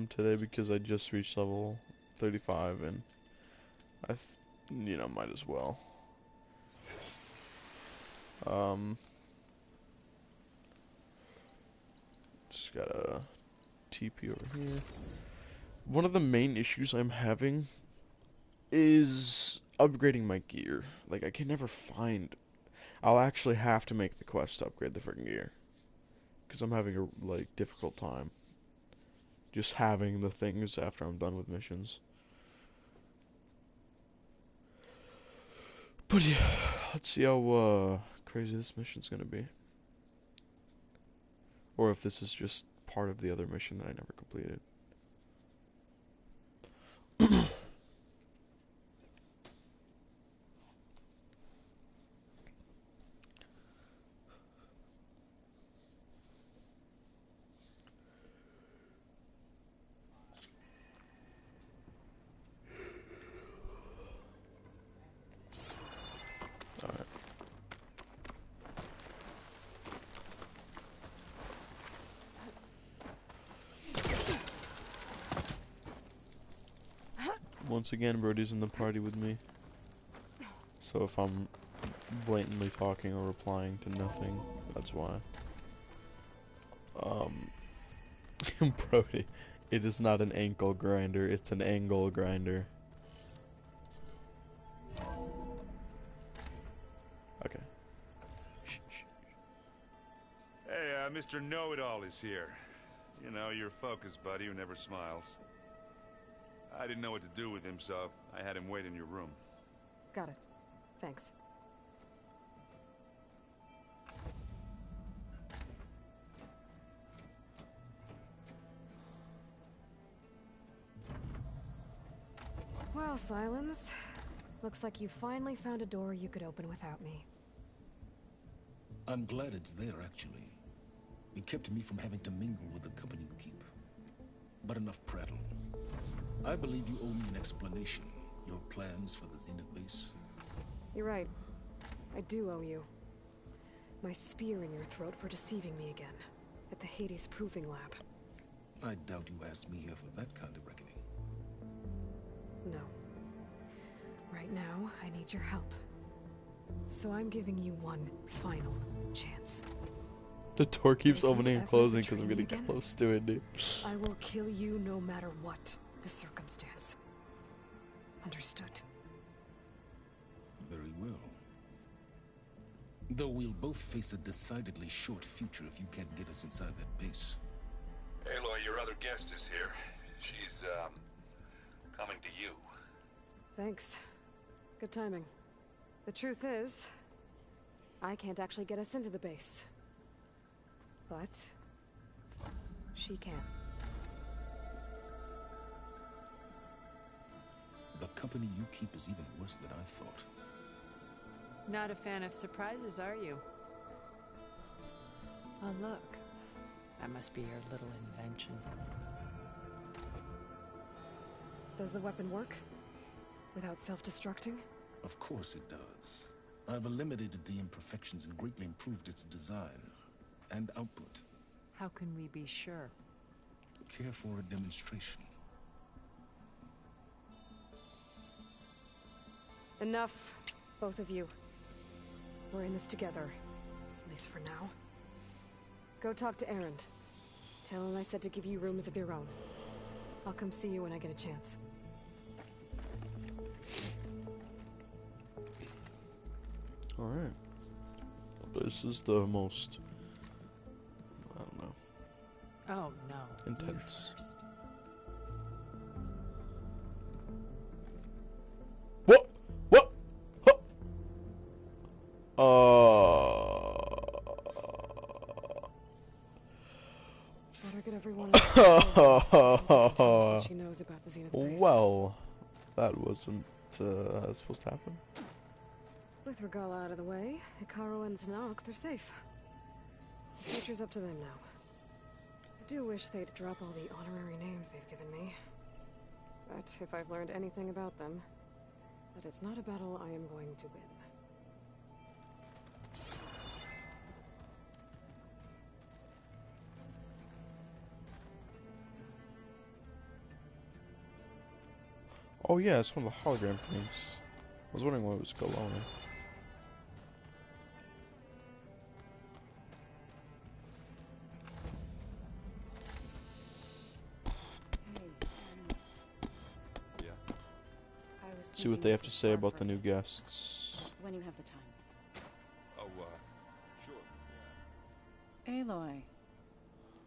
today because I just reached level 35 and might as well. Just gotta TP over here. One of the main issues I'm having is upgrading my gear. Like, I can never find... I'll actually have to make the quest to upgrade the freaking gear. Because I'm having a, difficult time. Just having the things after I'm done with missions. But yeah, let's see how, crazy this mission's gonna be. Or if this is just part of the other mission that I never completed. Alright. Once again, Brody's in the party with me. So if I'm blatantly talking or replying to nothing, that's why. Brody, it is not an ankle grinder, it's an angle grinder. Okay. Hey, Mr. Know-It-All is here. You know, your focus buddy who never smiles. I didn't know what to do with him, so I had him wait in your room. Got it. Thanks. Well, Silence. Looks like you finally found a door you could open without me. I'm glad it's there, actually. It kept me from having to mingle with the company you keep. But enough prattle. I believe you owe me an explanation. Your plans for the Zenith base. You're right. I do owe you. My spear in your throat for deceiving me again. At the Hades Proving Lab. I doubt you asked me here for that kind of reckoning. No. Right now, I need your help. So I'm giving you one final chance. The door keeps If you opening and ever closing because betray I'm me getting again, close to it, dude. I will kill you no matter what the circumstance. Understood? Very well. Though we'll both face a decidedly short future if you can't get us inside that base. Aloy, your other guest is here. She's, coming to you. Thanks. Good timing. The truth is, I can't actually get us into the base. But she can. The company you keep is even worse than I thought. Not a fan of surprises, are you? Oh, look. That must be your little invention. Does the weapon work? Without self-destructing? Of course it does. I've eliminated the imperfections and greatly improved its design and output. How can we be sure? Care for a demonstration? Enough, both of you. We're in this together, at least for now. Go talk to Erend. Tell him I said to give you rooms of your own. I'll come see you when I get a chance. Alright. This is the most... I don't know. Oh, no. Intense. You first. What? What? Better get everyone what she knows about the Zenith base. Well, that wasn't supposed to happen. With Regala out of the way, Hikaru and Tanakh, they're safe. The future's up to them now. I do wish they'd drop all the honorary names they've given me. But if I've learned anything about them, that it's not a battle I am going to win. Oh yeah, it's one of the hologram things. I was wondering why it was glowing. Yeah. I was See what thinking they we have to could say swap about for the new dinner guests. when you have the time. Oh, sure. Aloy,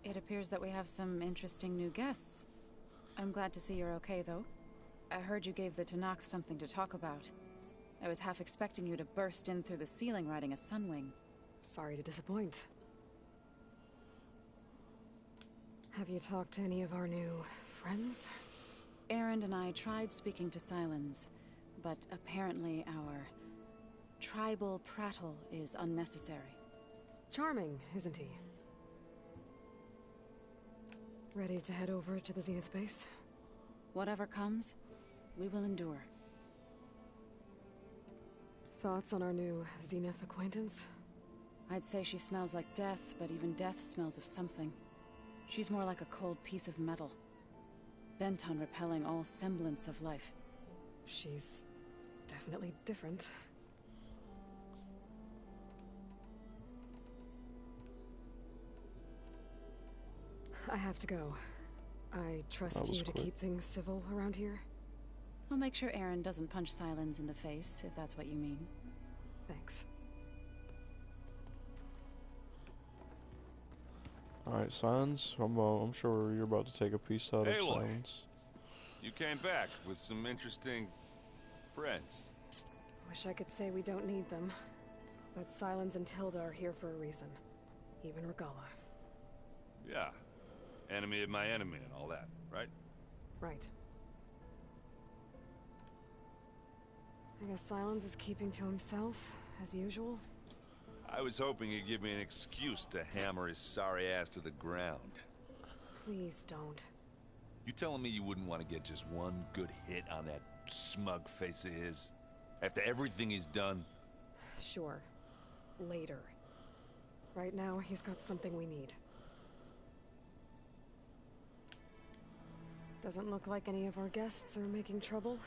it appears that we have some interesting new guests. I'm glad to see you're okay, though. I heard you gave the Tanakh something to talk about. I was half expecting you to burst in through the ceiling riding a sunwing. Sorry to disappoint. Have you talked to any of our new friends? Aaron and I tried speaking to Silence, but apparently our tribal prattle is unnecessary. Charming, isn't he? Ready to head over to the Zenith base? Whatever comes, we will endure. Thoughts on our new Zenith acquaintance? I'd say she smells like death, but even death smells of something. She's more like a cold piece of metal, bent on repelling all semblance of life. She's definitely different. I have to go. I trust you to quick. keep things civil around here. I'll make sure Aaron doesn't punch Silence in the face, if that's what you mean. Thanks. Alright, Silence. I'm sure you're about to take a piece out of Aloy. Silence. You came back with some interesting friends. Wish I could say we don't need them. But Silence and Tilda are here for a reason. Even Regala. Yeah. Enemy of my enemy and all that, right? Right. I guess Silence is keeping to himself, as usual. I was hoping he'd give me an excuse to hammer his sorry ass to the ground. Please don't. You telling me you wouldn't want to get just one good hit on that smug face of his? After everything he's done? Sure. Later. Right now, he's got something we need. Doesn't look like any of our guests are making trouble.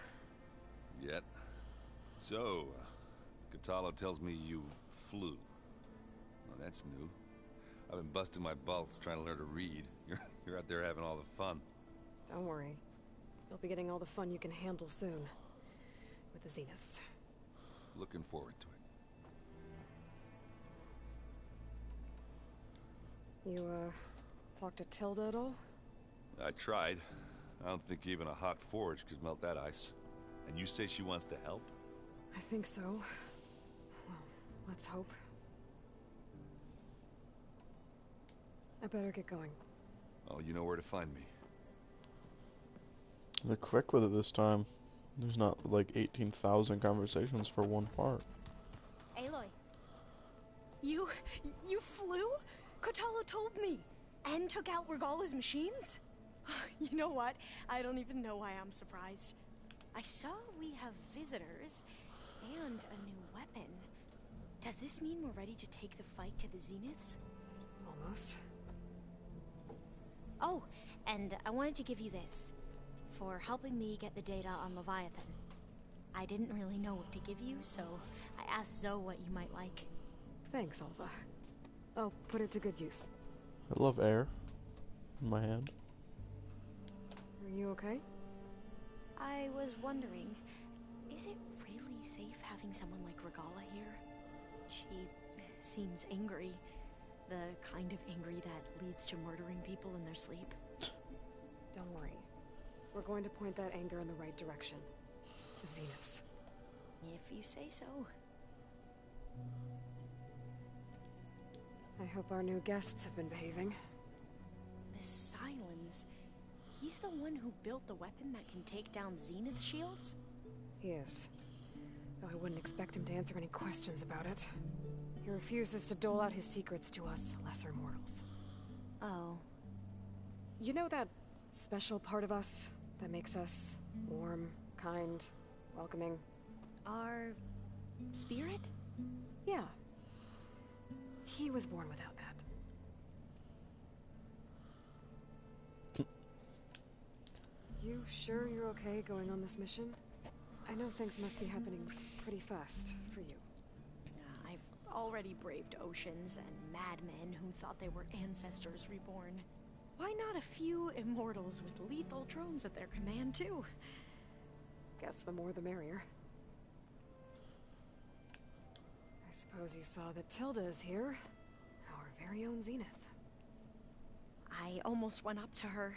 Yet. So, Katalo tells me you flew. Well, that's new. I've been busting my balls trying to learn to read. You're out there having all the fun. Don't worry. You'll be getting all the fun you can handle soon. With the Zeniths. Looking forward to it. You, talked to Tilda at all? I tried. I don't think even a hot forge could melt that ice. And you say she wants to help? I think so. Well, let's hope. I better get going. Oh, you know where to find me. They're quick with it this time. There's not like 18,000 conversations for one part. Aloy. You flew? Kotalo told me. And took out Regala's machines? You know what? I don't even know why I'm surprised. I saw we have visitors and a new weapon. Does this mean we're ready to take the fight to the Zeniths? Almost. Oh, and I wanted to give you this. For helping me get the data on Leviathan. I didn't really know what to give you, so I asked Zoe what you might like. Thanks, Alva. I'll put it to good use. I love air in my hand. Are you okay? I was wondering, is it really safe having someone like Regala here? She seems angry. The kind of angry that leads to murdering people in their sleep. Don't worry. We're going to point that anger in the right direction. The Zeniths. If you say so. I hope our new guests have been behaving. This Silence, he's the one who built the weapon that can take down Zenith shields? He is. Though I wouldn't expect him to answer any questions about it. He refuses to dole out his secrets to us lesser mortals. Oh. You know that special part of us that makes us warm, kind, welcoming? Our spirit? Yeah. He was born without that. You sure you're okay going on this mission? I know things must be happening pretty fast for you. I've already braved oceans and madmen who thought they were ancestors reborn. Why not a few immortals with lethal drones at their command, too? Guess the more the merrier. I suppose you saw that Tilda is here. Our very own Zenith. I almost went up to her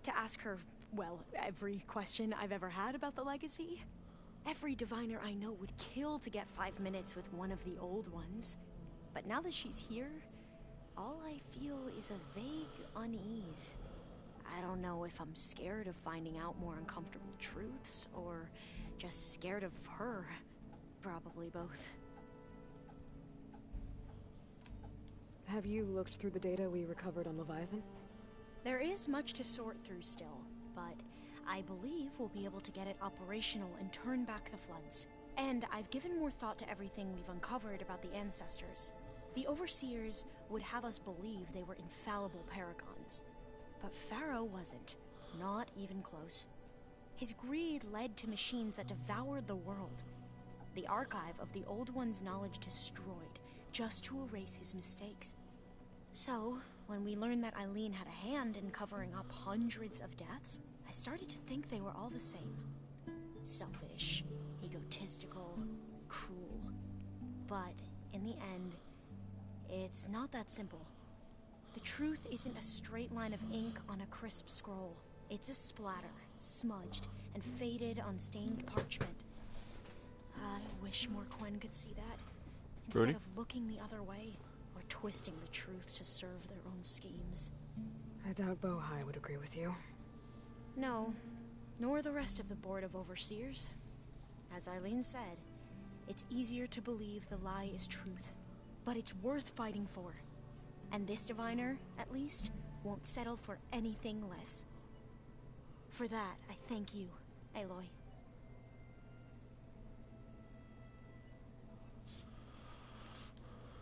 to ask her, well, every question I've ever had about the legacy. Every diviner I know would kill to get 5 minutes with one of the old ones. But now that she's here, all I feel is a vague unease. I don't know if I'm scared of finding out more uncomfortable truths, or just scared of her. Probably both. Have you looked through the data we recovered on Leviathan? There is much to sort through still, but I believe we'll be able to get it operational and turn back the floods. And I've given more thought to everything we've uncovered about the ancestors. The Overseers would have us believe they were infallible paragons. But Pharaoh wasn't. Not even close. His greed led to machines that devoured the world. The archive of the Old One's knowledge destroyed, just to erase his mistakes. So, when we learned that Eileen had a hand in covering up hundreds of deaths, I started to think they were all the same. Selfish, egotistical, cruel. But, in the end, it's not that simple. The truth isn't a straight line of ink on a crisp scroll. It's a splatter, smudged, and faded on stained parchment. I wish more Quen could see that, instead Brody? of looking the other way, or twisting the truth to serve their own schemes. I doubt Bohai would agree with you. No, nor the rest of the Board of Overseers. As Eileen said, it's easier to believe the lie is truth, but it's worth fighting for. And this diviner, at least, won't settle for anything less. For that, I thank you, Aloy.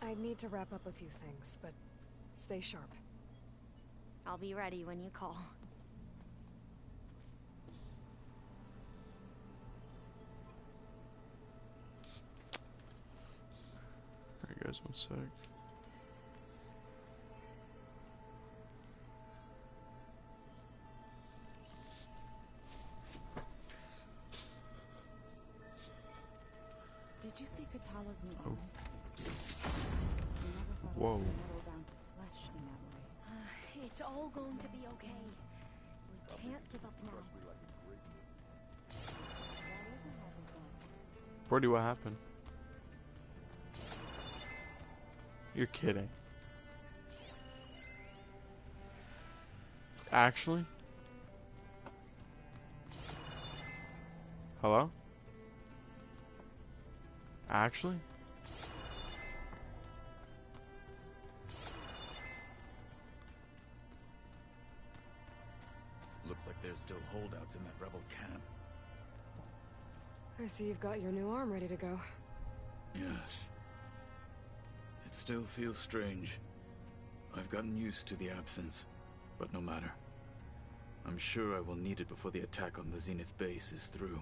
I'd need to wrap up a few things, but stay sharp. I'll be ready when you call. Alright guys, one sec. Did you see Katala's new Oh. eyes? I never thought Whoa. of metal down to flesh in that way. It's all going to be okay. We can't give up now. Brody, what happened? You're kidding. Actually? Hello? Actually? Looks like there's still holdouts in that rebel camp. I see you've got your new arm ready to go. Yes. It still feels strange. I've gotten used to the absence, but no matter. I'm sure I will need it before the attack on the Zenith base is through.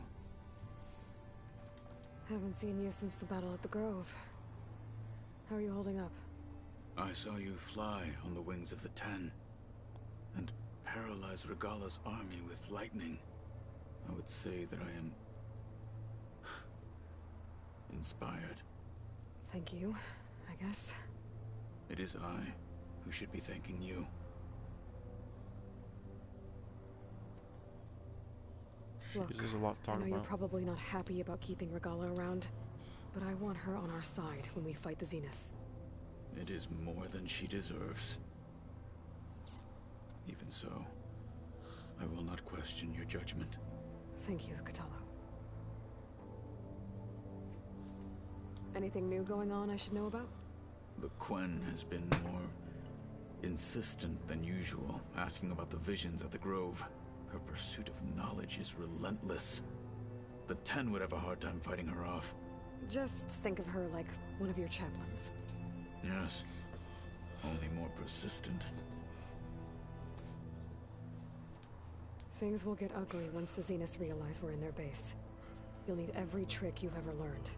Haven't seen you since the battle at the Grove. How are you holding up? I saw you fly on the wings of the Ten, and paralyze Regala's army with lightning. I would say that I am inspired. Thank you, I guess. It is I who should be thanking you. Look, Jeez, there's a lot to I talk know you're about. probably not happy about keeping Regala around, but I want her on our side when we fight the Zeniths. It is more than she deserves. Even so, I will not question your judgment. Thank you, Katala. Anything new going on I should know about? The Quen has been more insistent than usual, asking about the visions at the Grove. Her pursuit of knowledge is relentless. The Ten would have a hard time fighting her off. Just think of her like one of your chaplains. Yes, only more persistent. Things will get ugly once the Zeniths realize we're in their base. You'll need every trick you've ever learned.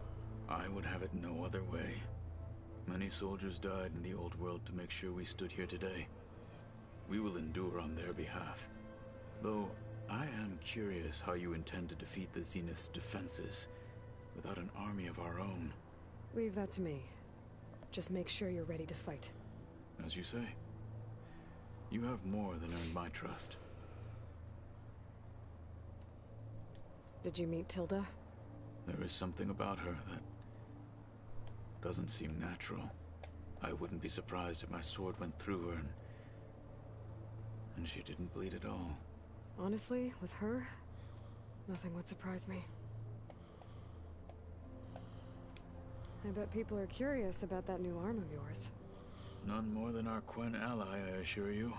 I would have it no other way. Many soldiers died in the old world to make sure we stood here today. We will endure on their behalf. Though, I am curious how you intend to defeat the Zenith's defenses without an army of our own. Leave that to me. Just make sure you're ready to fight. As you say. You have more than earned my trust. Did you meet Tilda? There is something about her that doesn't seem natural. I wouldn't be surprised if my sword went through her and she didn't bleed at all. Honestly, with her, nothing would surprise me. I bet people are curious about that new arm of yours. None more than our Quen ally, I assure you.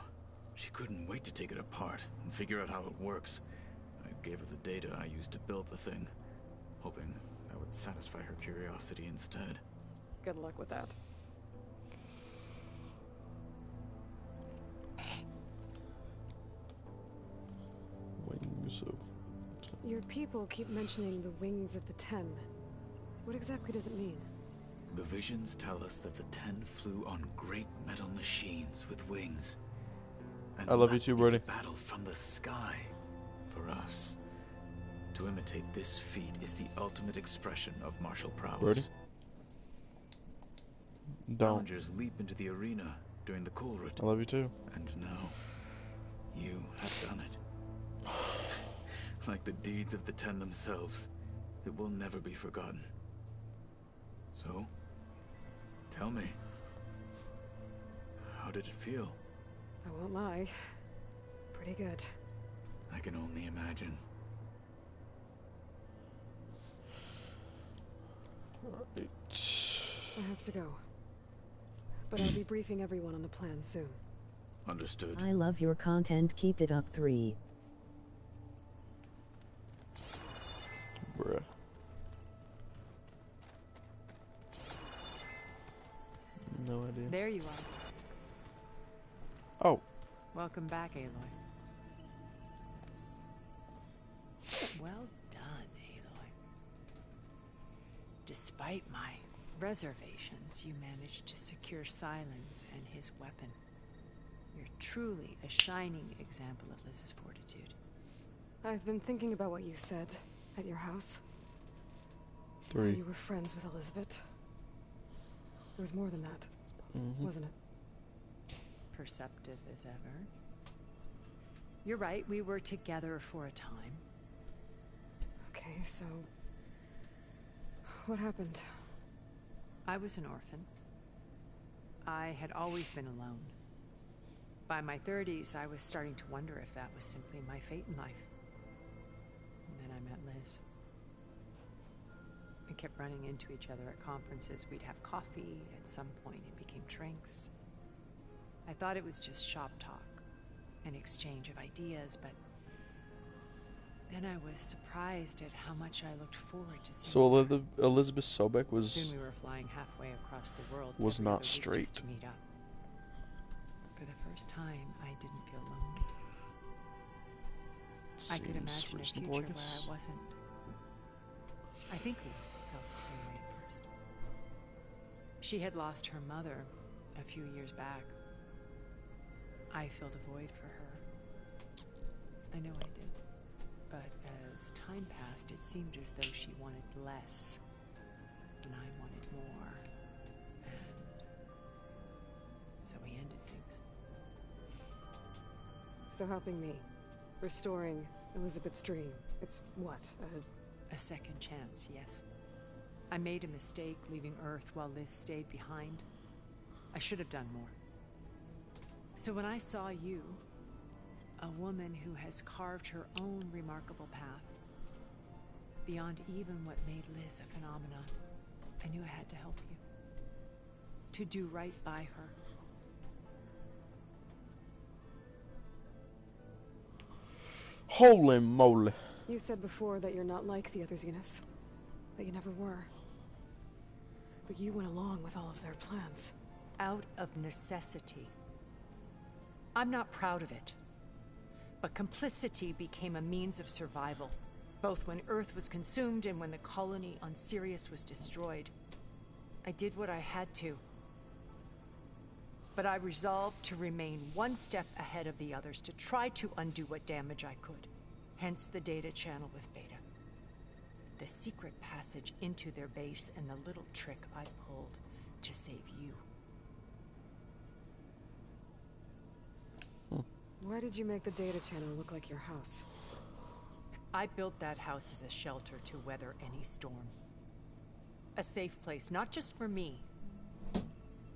She couldn't wait to take it apart and figure out how it works. I gave her the data I used to build the thing, hoping that would satisfy her curiosity instead. Good luck with that. Wings of... Your people keep mentioning the Wings of the Ten. What exactly does it mean? The visions tell us that the Ten flew on great metal machines with wings. And I love you leapt too, into Brody. battle from the sky. For us, to imitate this feat is the ultimate expression of martial prowess. Brody? Don't. Challengers leap into the arena during the Kulrut. I love you too. And now, you have done it. Like the deeds of the Ten themselves, it will never be forgotten. So, tell me, how did it feel? I won't lie. Pretty good. I can only imagine. Alright. I have to go. But I'll be briefing everyone on the plan soon. Understood. I love your content. Keep it up. 3. Bruh. No idea. There you are. Oh. Welcome back, Aloy. Well done, Aloy. Despite my reservations, you managed to secure Silence and his weapon. You're truly a shining example of Liz's fortitude. I've been thinking about what you said at your house. 3. You were friends with Elizabeth. It was more than that, wasn't it? Perceptive as ever. You're right, we were together for a time. Okay, so... what happened? I was an orphan. I had always been alone. By my 30s, I was starting to wonder if that was simply my fate in life. And then I met Liz. We kept running into each other at conferences. We'd have coffee. At some point, it became drinks. I thought it was just shop talk, an exchange of ideas, but then I was surprised at how much I looked forward to seeing So her. Elizabeth Sobek was Soon we were flying halfway across the world. was every not other week just straight. to meet up. For the first time, I didn't feel lonely. I could seems imagine a reasonable, future I guess. where I wasn't. I think Liz felt the same way at first. She had lost her mother a few years back. I filled a void for her. I know I did. But as time passed, it seemed as though she wanted less, and I wanted more. And so we ended things. So helping me. Restoring Elizabeth's dream. It's what? A second chance, yes. I made a mistake leaving Earth while Liz stayed behind. I should have done more. So when I saw you, a woman who has carved her own remarkable path, beyond even what made Liz a phenomenon, I knew I had to help you. To do right by her. Holy moly. You said before that you're not like the other Zeniths. That you never were. But you went along with all of their plans. Out of necessity. I'm not proud of it. But complicity became a means of survival, both when Earth was consumed and when the colony on Sirius was destroyed. I did what I had to. But I resolved to remain one step ahead of the others, to try to undo what damage I could. Hence the data channel with Beta. The secret passage into their base and the little trick I pulled to save you. Why did you make the data channel look like your house? I built that house as a shelter to weather any storm. A safe place, not just for me,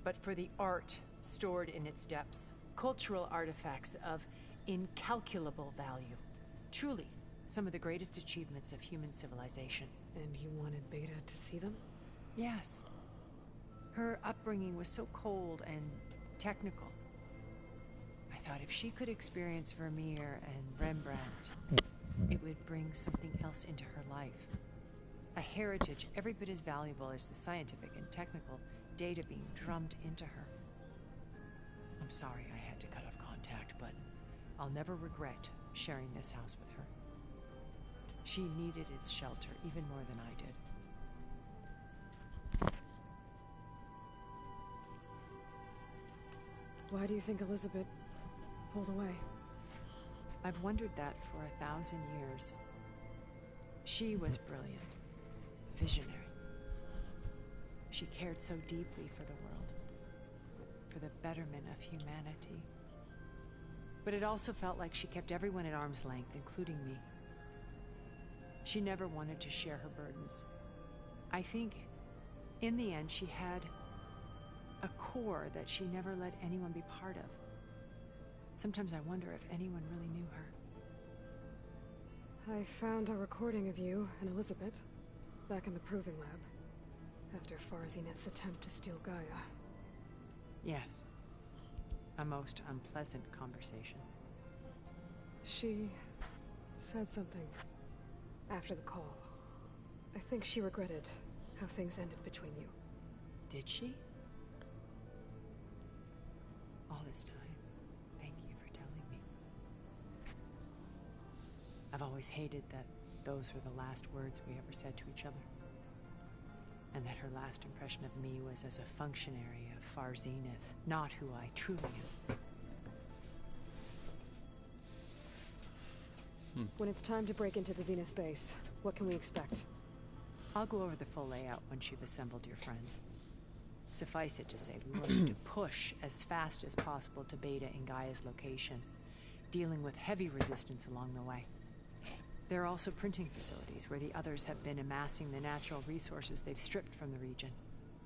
but for the art stored in its depths. Cultural artifacts of incalculable value. Truly, some of the greatest achievements of human civilization. And you wanted Beta to see them? Yes. Her upbringing was so cold and technical. I thought if she could experience Vermeer and Rembrandt, it would bring something else into her life. A heritage every bit as valuable as the scientific and technical data being drummed into her. I'm sorry I had to cut off contact, but I'll never regret sharing this house with her. She needed its shelter even more than I did. Why do you think Elizabeth pulled away? I've wondered that for 1,000 years. She was brilliant, visionary. She cared so deeply for the world, for the betterment of humanity. But it also felt like she kept everyone at arm's length, including me. She never wanted to share her burdens. I think, in the end, she had a core that she never let anyone be part of. Sometimes I wonder if anyone really knew her. I found a recording of you and Elizabeth back in the proving lab after Farzineth's attempt to steal Gaia. Yes. A most unpleasant conversation. She said something after the call. I think she regretted how things ended between you. Did she? All this time, thank you for telling me. I've always hated that those were the last words we ever said to each other. And that her last impression of me was as a functionary of Far Zenith, not who I truly am. When it's time to break into the Zenith base, what can we expect? I'll go over the full layout once you've assembled your friends. Suffice it to say, we will need to push as fast as possible to Beta in Gaia's location, dealing with heavy resistance along the way. There are also printing facilities where the others have been amassing the natural resources they've stripped from the region.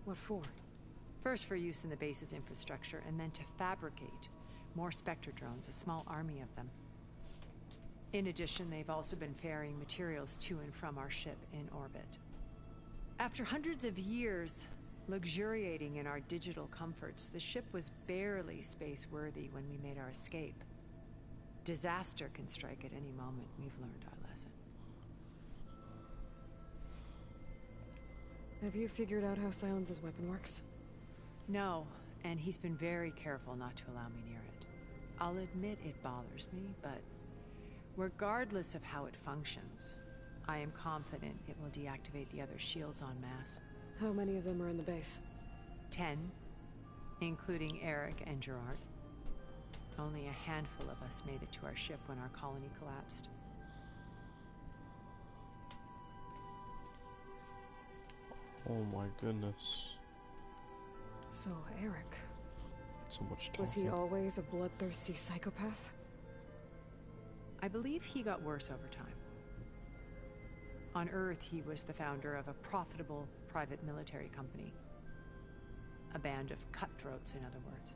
What for? First for use in the base's infrastructure, and then to fabricate more Spectre drones, a small army of them. In addition, they've also been ferrying materials to and from our ship in orbit. After hundreds of years luxuriating in our digital comforts, the ship was barely space-worthy when we made our escape. Disaster can strike at any moment. We've learned our lesson. Have you figured out how Silence's weapon works? No, and he's been very careful not to allow me near it. I'll admit it bothers me, but regardless of how it functions, I am confident it will deactivate the other shields en masse. How many of them are in the base? 10, including Eric and Gerard. Only a handful of us made it to our ship when our colony collapsed. Oh my goodness. So, Eric. So much talking. Was he always a bloodthirsty psychopath? I believe he got worse over time. On Earth, he was the founder of a profitable private military company. A band of cutthroats, in other words.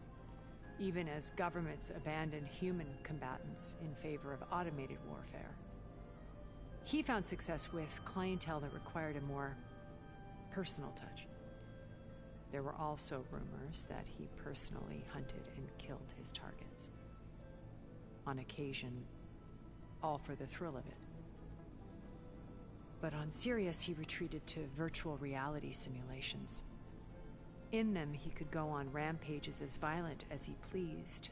Even as governments abandoned human combatants in favor of automated warfare. He found success with clientele that required a more personal touch. There were also rumors that he personally hunted and killed his targets. On occasion, all for the thrill of it. But on Sirius, he retreated to virtual reality simulations. In them, he could go on rampages as violent as he pleased.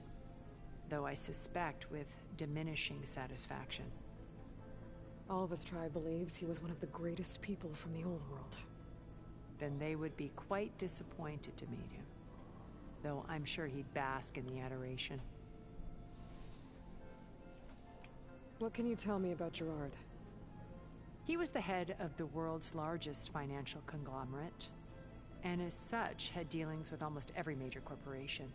though I suspect with diminishing satisfaction. All of his tribe believes he was one of the greatest people from the old world. Then they would be quite disappointed to meet him, though I'm sure he'd bask in the adoration. What can you tell me about Gerard? He was the head of the world's largest financial conglomerate, and as such had dealings with almost every major corporation.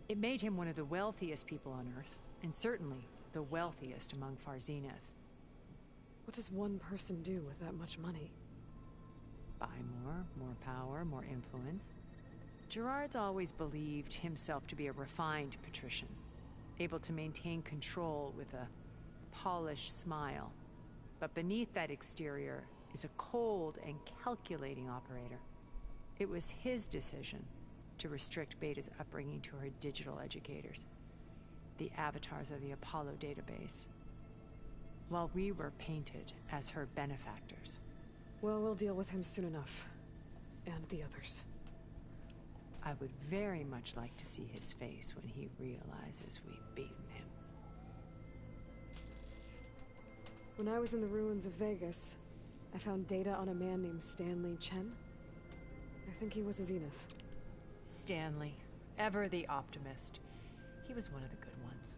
It made him one of the wealthiest people on Earth, and certainly the wealthiest among Far Zenith. What does one person do with that much money? Buy more power, more influence. Gerard's always believed himself to be a refined patrician, able to maintain control with a polished smile. But beneath that exterior is a cold and calculating operator. It was his decision to restrict Beta's upbringing to her digital educators, the avatars of the Apollo database, while we were painted as her benefactors. Well, we'll deal with him soon enough. And the others. I would very much like to see his face when he realizes we've beaten him. When I was in the ruins of Vegas, I found data on a man named Stanley Chen. I think he was a Zenith. Stanley, ever the optimist. He was one of the good ones.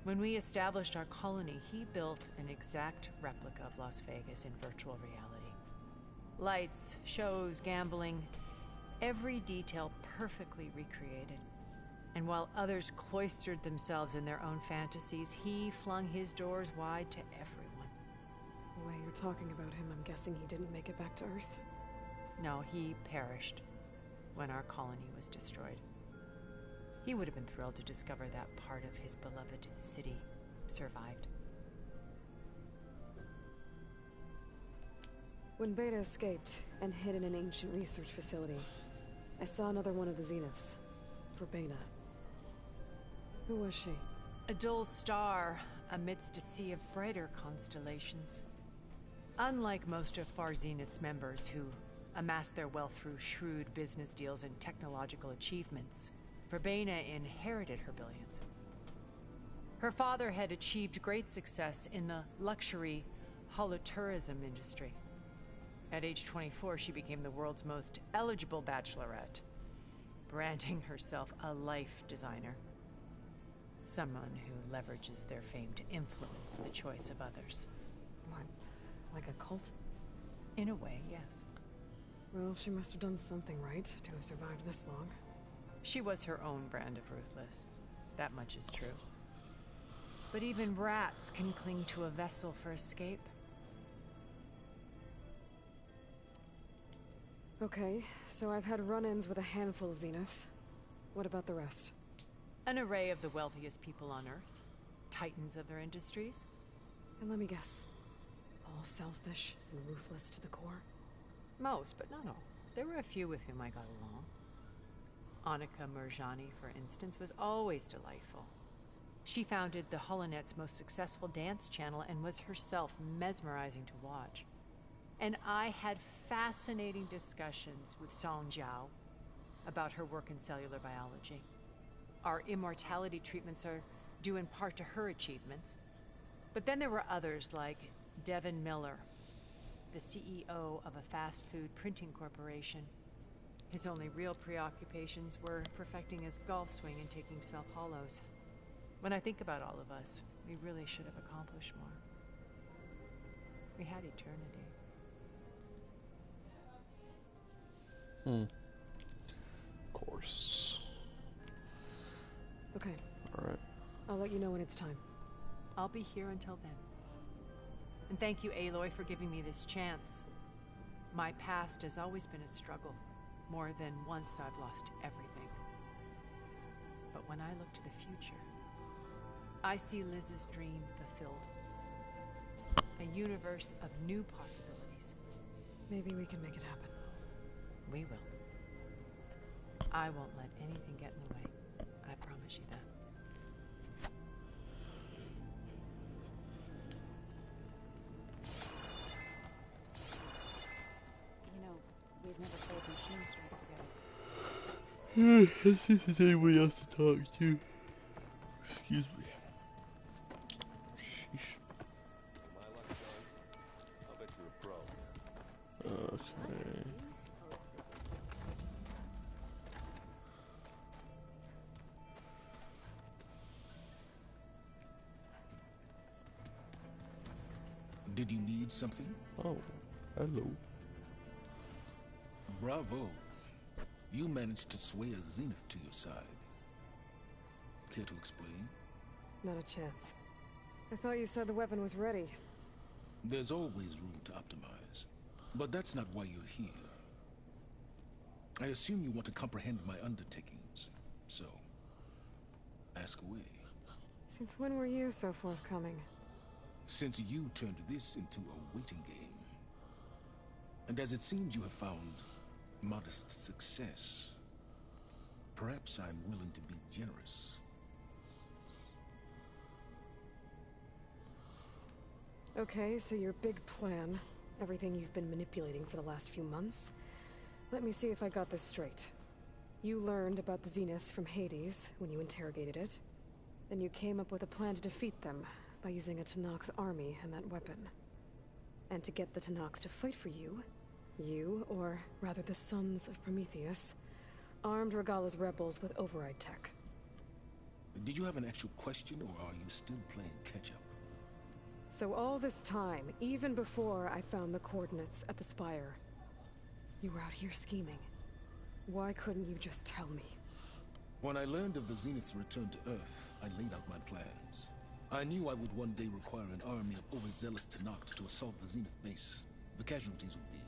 When we established our colony, he built an exact replica of Las Vegas in virtual reality. Lights, shows, gambling, every detail perfectly recreated. And while others cloistered themselves in their own fantasies, he flung his doors wide to everyone. The way you're talking about him, I'm guessing he didn't make it back to Earth? No, he perished when our colony was destroyed. He would have been thrilled to discover that part of his beloved city survived. When Beta escaped and hid in an ancient research facility, I saw another one of the Zeniths, Verbena. Who was she? A dull star amidst a sea of brighter constellations. Unlike most of Far Zenith's members who amassed their wealth through shrewd business deals and technological achievements, Verbena inherited her billions. Her father had achieved great success in the luxury holotourism industry. At age 24, she became the world's most eligible bachelorette, branding herself a life designer. Someone who leverages their fame to influence the choice of others. What, like a cult? In a way, yes. Well, she must have done something right to have survived this long. She was her own brand of ruthless. That much is true. But even rats can cling to a vessel for escape. Okay, so I've had run-ins with a handful of Zeniths. What about the rest? An array of the wealthiest people on Earth. Titans of their industries. And let me guess. All selfish and ruthless to the core? Most, but not all. There were a few with whom I got along. Annika Murjani, for instance, was always delightful. She founded the HoloNet's most successful dance channel and was herself mesmerizing to watch. And I had fascinating discussions with Song Jiao about her work in cellular biology. Our immortality treatments are due in part to her achievements. But then there were others like Devin Miller, the CEO of a fast food printing corporation. His only real preoccupations were perfecting his golf swing and taking self-hollows. When I think about all of us, we really should have accomplished more. We had eternity. Of course. Okay. Alright. I'll let you know when it's time. I'll be here until then. And thank you, Aloy, for giving me this chance. My past has always been a struggle. More than once I've lost everything. But when I look to the future, I see Liz's dream fulfilled. A universe of new possibilities. Maybe we can make it happen. We will. I won't let anything get in the way. I promise you that. You know, we've never played machine strike together. Let's see if there's anybody else to talk to. Excuse me. Sheesh. My luck, son. I'll bet you're a pro. Okay. Did you need something? Oh, hello. Bravo. You managed to sway a Zenith to your side. Care to explain? Not a chance. I thought you said the weapon was ready. There's always room to optimize. But that's not why you're here. I assume you want to comprehend my undertakings. So, ask away. Since when were you so forthcoming? Since you turned this into a waiting game. And as it seems you have found modest success, perhaps I'm willing to be generous. Okay, so your big plan, everything you've been manipulating for the last few months. Let me see if I got this straight. You learned about the Zeniths from Hades when you interrogated it. Then you came up with a plan to defeat them by using a Tenakth army and that weapon. And to get the Tenakth to fight for you, or rather the Sons of Prometheus, armed Regalla's rebels with override tech. Did you have an actual question, or are you still playing catch-up? So all this time, even before I found the coordinates at the Spire, you were out here scheming. Why couldn't you just tell me? When I learned of the Zenith's return to Earth, I laid out my plans. I knew I would one day require an army of overzealous Tenakth to assault the Zenith base. The casualties would be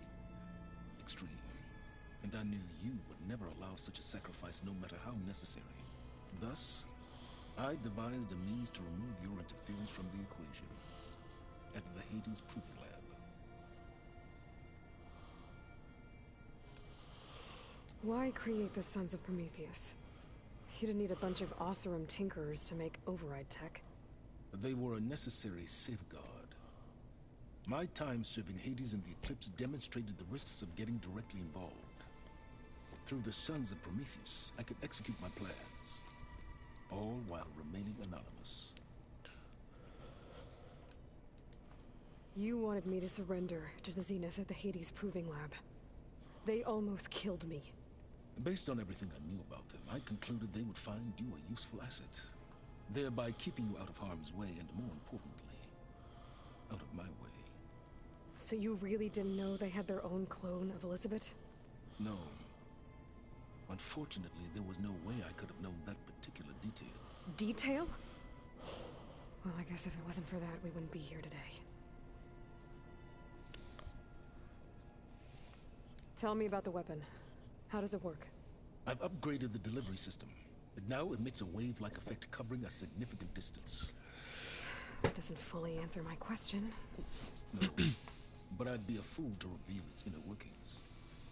extreme. And I knew you would never allow such a sacrifice, no matter how necessary. Thus, I devised a means to remove your interference from the equation. At the Hades Proving Lab. Why create the Sons of Prometheus? You didn't need a bunch of Oseram tinkerers to make override tech. They were a necessary safeguard. My time serving Hades in the Eclipse demonstrated the risks of getting directly involved. Through the Sons of Prometheus, I could execute my plans, all while remaining anonymous. You wanted me to surrender to the Zeniths at the Hades Proving Lab. They almost killed me. Based on everything I knew about them, I concluded they would find you a useful asset, thereby keeping you out of harm's way and, more importantly, out of my way. So you really didn't know they had their own clone of Elizabeth? No. Unfortunately, there was no way I could have known that particular detail. Detail? Well, I guess if it wasn't for that, we wouldn't be here today. Tell me about the weapon. How does it work? I've upgraded the delivery system. It now emits a wave-like effect covering a significant distance. That doesn't fully answer my question. No, but I'd be a fool to reveal its inner workings.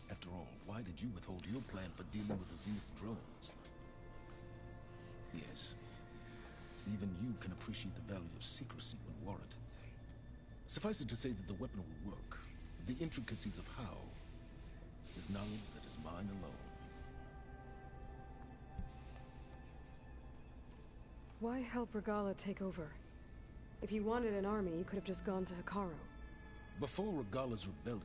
After all, why did you withhold your plan for dealing with the Zenith drones? Yes, even you can appreciate the value of secrecy when warranted. Suffice it to say that the weapon will work. The intricacies of how is knowledge that is mine alone. Why help Regalla take over? If you wanted an army, you could have just gone to Hekarro. Before Regalla's rebellion,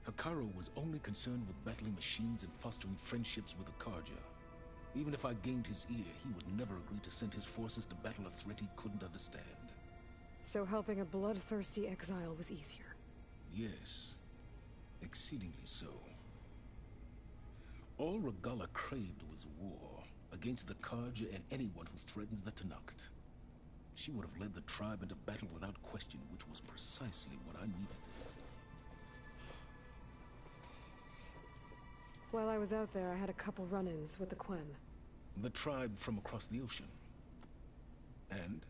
Hekarro was only concerned with battling machines and fostering friendships with Akarja. Even if I gained his ear, he would never agree to send his forces to battle a threat he couldn't understand. So helping a bloodthirsty exile was easier? Yes, exceedingly so. All Regalla craved was war against the Karja and anyone who threatens the Tenakth. She would have led the tribe into battle without question, which was precisely what I needed. While I was out there, I had a couple run-ins with the Quen. The tribe from across the ocean. And?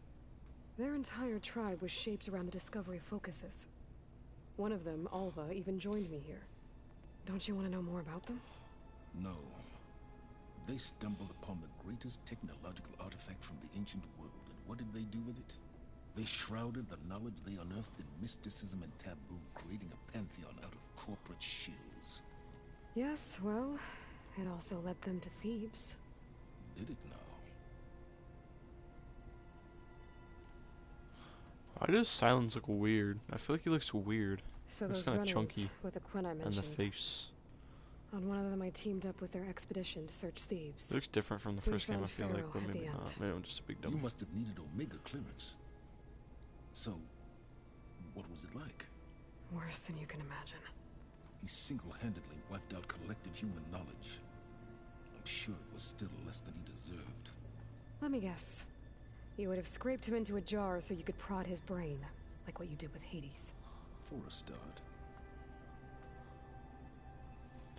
Their entire tribe was shaped around the discovery of focuses. One of them, Alva, even joined me here. Don't you want to know more about them? No. They stumbled upon the greatest technological artifact from the ancient world, and what did they do with it? They shrouded the knowledge they unearthed in mysticism and taboo, creating a pantheon out of corporate shills. Yes, well, it also led them to Thebes. Did it now? Why does Silence look weird? I feel like he looks weird. So Looks those kind of runners chunky with the Quinn I in the mentioned. face. On one of them, I teamed up with their expedition to search Thebes. It looks different from the We first game, I found feel like, Pharaoh but at maybe the end. not. Maybe I'm just a big You dummy. must have needed Omega clearance. So, what was it like? Worse than you can imagine. He single-handedly wiped out collective human knowledge. I'm sure it was still less than he deserved. Let me guess. You would have scraped him into a jar so you could prod his brain, like what you did with Hades. For a start.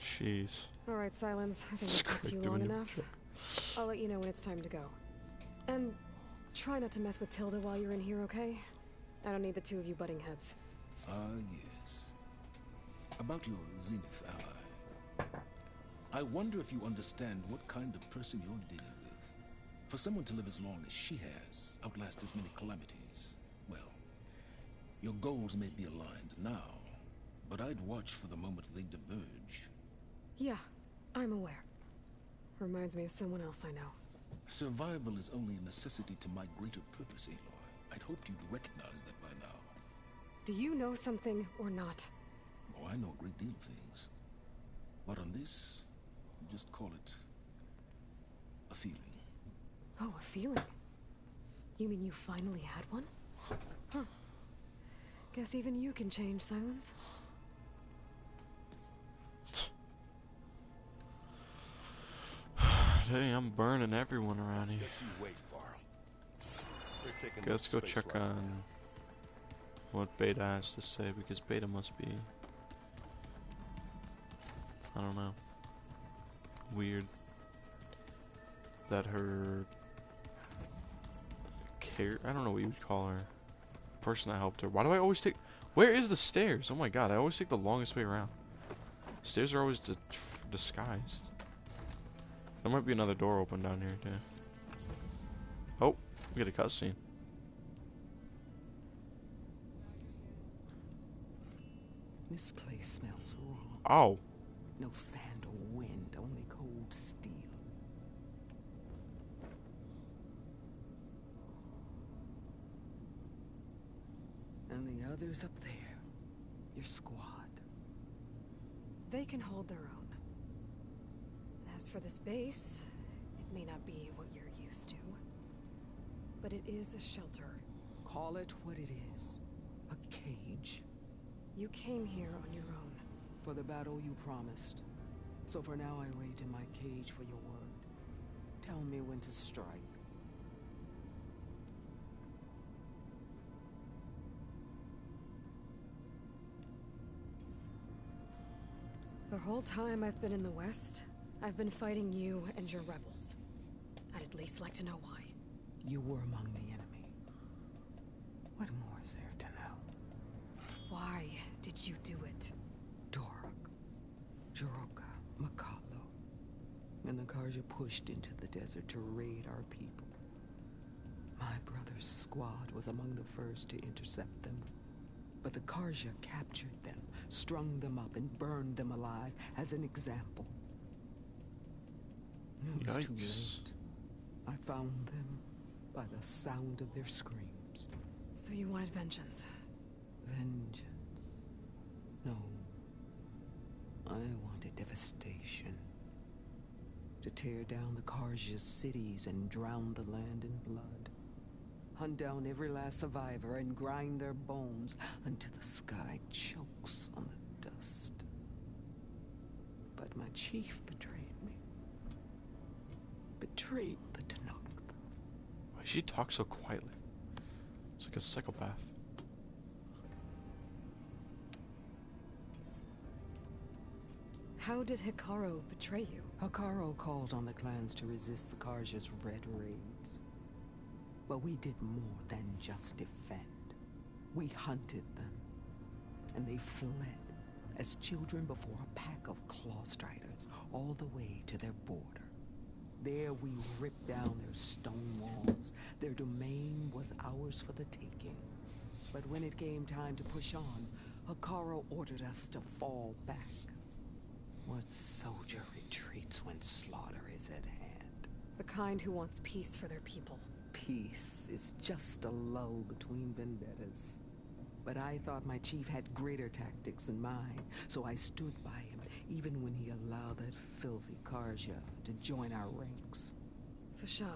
Jeez. All right, Silence. I think I've talked to you Scraped him long into a enough. I'll let you know when it's time to go. And try not to mess with Tilda while you're in here, okay? I don't need the two of you butting heads. Ah, yes. About your Zenith ally. I wonder if you understand what kind of person you're dealing with. For someone to live as long as she has, outlast as many calamities, well, your goals may be aligned now, but I'd watch for the moment they diverge. Yeah, I'm aware. Reminds me of someone else I know. Survival is only a necessity to my greater purpose, Aloy. I'd hoped you'd recognize that by now. Do you know something or not? Oh, I know a great deal of things. But on this, just call it a feeling. Oh, a feeling. You mean you finally had one? Huh. Guess even you can change, Silence. Dang, I'm burning everyone around here. Wait, Varl. They're taking Okay, let's go space check right on now. what Beta has to say, because Beta must be, I don't know, weird that her I don't know what you would call her, person that helped her. Why do I always take, where is the stairs? Oh my god, I always take the longest way around. Stairs are always disguised. There might be another door open down here too. Oh, we get a cutscene. This place smells wrong. Oh. No sand or wind, only cold steel. And the others up there, your squad. They can hold their own. As for this base, it may not be what you're used to, but it is a shelter. Call it what it is. A cage. You came here on your own. For the battle you promised. So for now I wait in my cage for your word. Tell me when to strike. The whole time I've been in the West, I've been fighting you and your rebels. I'd at least like to know why. You were among the enemy. What more is there to know? Why did you do it? Dork, Jiroka, Makalo, and the Karja pushed into the desert to raid our people. My brother's squad was among the first to intercept them. But the Karja captured them, strung them up, and burned them alive as an example. It was too late. I found them by the sound of their screams. So you wanted vengeance? Vengeance? No. I wanted devastation. To tear down the Karja's cities and drown the land in blood. Hunt down every last survivor and grind their bones until the sky chokes on the dust. But my chief betrayed me. Betrayed the Tanakh. Why does she talk so quietly? It's like a psychopath. How did Hikaru betray you? Hikaru called on the clans to resist the Karja's red raids. But we did more than just defend. We hunted them. And they fled as children before a pack of claw striders all the way to their border. There we ripped down their stone walls. Their domain was ours for the taking. But when it came time to push on, Hikaru ordered us to fall back. What soldier retreats when slaughter is at hand? The kind who wants peace for their people. peace is just a lull between vendettas. But I thought my chief had greater tactics in mind, so I stood by him, even when he allowed that filthy Karja to join our ranks. Fashav.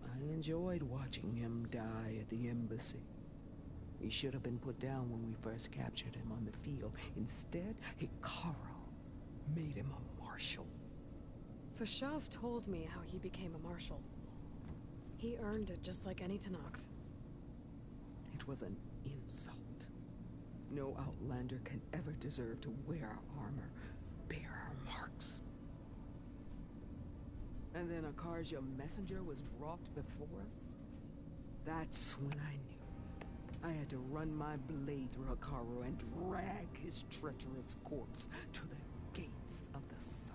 I enjoyed watching him die at the embassy. He should have been put down when we first captured him on the field. Instead, Hikaru made him a marshal. Fashav told me how he became a marshal. He earned it just like any Tenakth. It was an insult. No outlander can ever deserve to wear our armor, bear our marks. And then a Karja messenger was brought before us? That's when I knew. I had to run my blade through Hikaru and drag his treacherous corpse to the gates of the sun.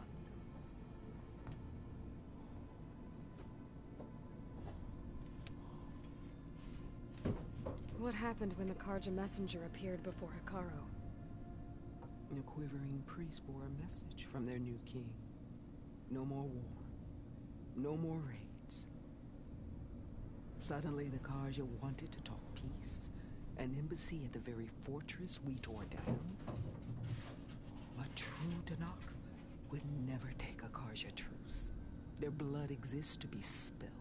What happened when the Karja messenger appeared before Hikaru? The quivering priests bore a message from their new king. No more war. No more raids. Suddenly the Karja wanted to talk peace. An embassy at the very fortress we tore down. A true Tenakth would never take a Karja truce. Their blood exists to be spilled.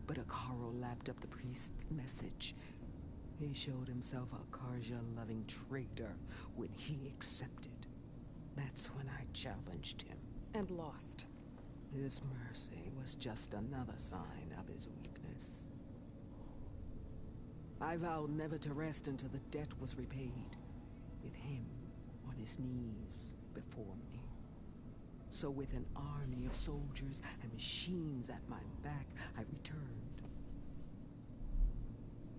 But Hikaru lapped up the priest's message. He showed himself a Karja-loving traitor when he accepted. That's when I challenged him. And lost. His mercy was just another sign of his weakness. I vowed never to rest until the debt was repaid, with him on his knees before me. So with an army of soldiers and machines at my back, I returned.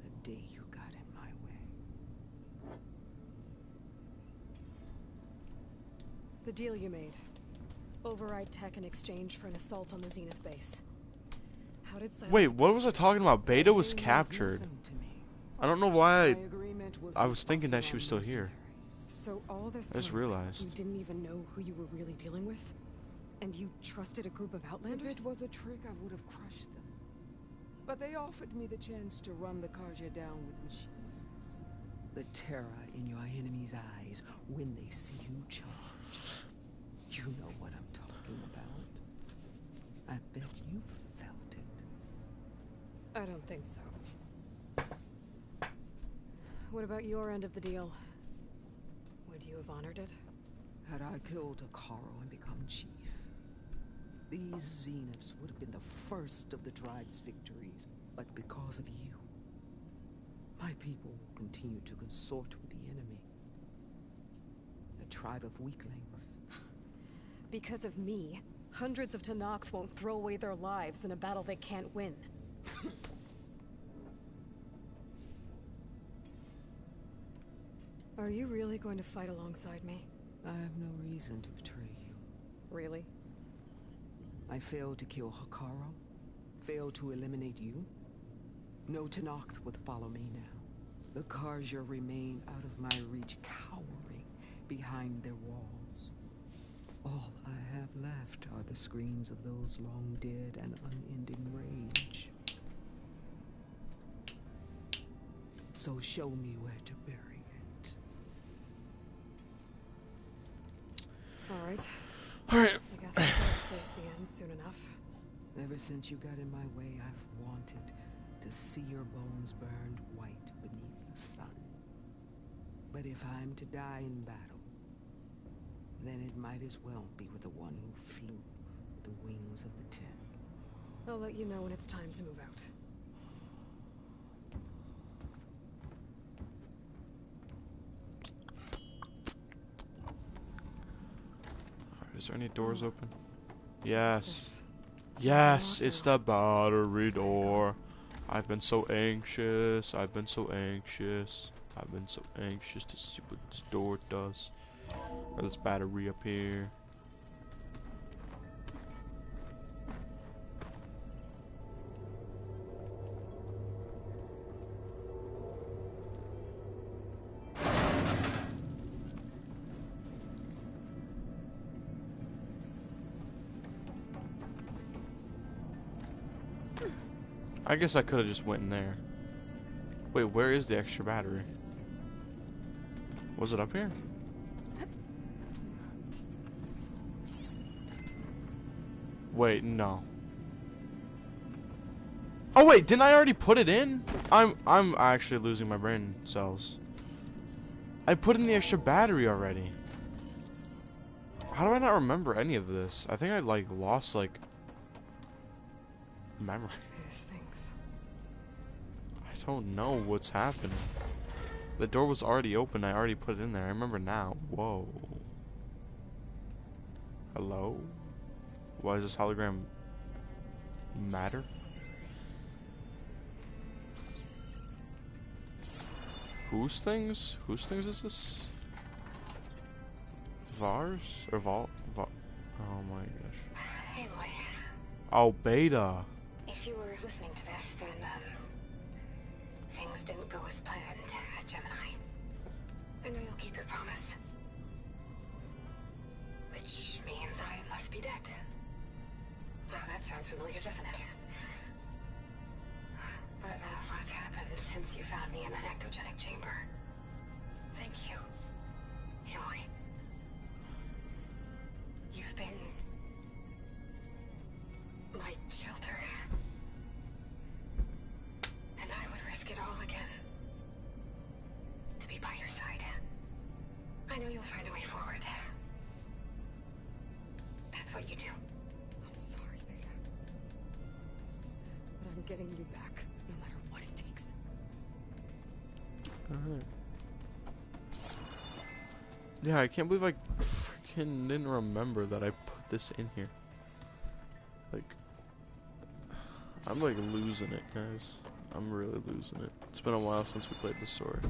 The day you got in my way. The deal you made. Override tech in exchange for an assault on the Zenith base. How did Silence... Wait, what was I talking about? Beta was captured. I don't know why I was thinking that she was still here. So all this I just time, realized. you didn't even know who you were really dealing with? And you trusted a group of outlanders? If it was a trick, I would have crushed them. But they offered me the chance to run the Karja down with machines. The terror in your enemy's eyes when they see you charge. You know what I'm talking about. I bet you felt it. I don't think so. What about your end of the deal? Would you have honored it? Had I killed Hikaru and become chief, these Zeniths would have been the first of the tribe's victories. But because of you, my people will continue to consort with the enemy. A tribe of weaklings. Because of me, hundreds of Tenakth won't throw away their lives in a battle they can't win. Are you really going to fight alongside me? I have no reason to betray you. Really? I failed to kill Hikaru, failed to eliminate you. No Tenakth would follow me now. The Karja remain out of my reach, cowering behind their walls. All I have left are the screams of those long dead and unending rage. So show me where to bury it. All right. All right. I guess I'll face the end soon enough. Ever since you got in my way, I've wanted to see your bones burned white beneath the sun. But if I'm to die in battle, then it might as well be with the one who flew with the wings of the Ten. I'll let you know when it's time to move out. Is there any doors open? Yes. This? Yes, it's the battery door. I've been so anxious. I've been so anxious. I've been so anxious to see what this door does. Or this battery up here. I guess I could have just went in there. Wait, where is the extra battery? Was it up here? Wait, no. Oh wait, didn't I already put it in? I'm actually losing my brain cells. I put in the extra battery already. How do I not remember any of this? I think I like lost like memory. These things. I don't know what's happening. The door was already open. I already put it in there. I remember now. Whoa. Hello? Why does this hologram matter? Whose things? Whose things is this? Vars? Or Vol? Oh my gosh. Hey, Loy. Oh, Beta. If you were listening to this, then, things didn't go as planned at Gemini. I know you'll keep your promise. Which means I must be dead. Well, that sounds familiar, doesn't it? But a lot's happened since you found me in that ectogenic chamber. Thank you, Aloy. You've been my shelter. And I would risk it all again to be by your side. I know you'll find a way forward. That's what you do. I'm sorry, Beta. But I'm getting you back, no matter what it takes. Alright. Yeah, I can't believe I freaking didn't remember that I put this in here. Like, I'm like losing it, guys. I'm really losing it. It's been a while since we played this story.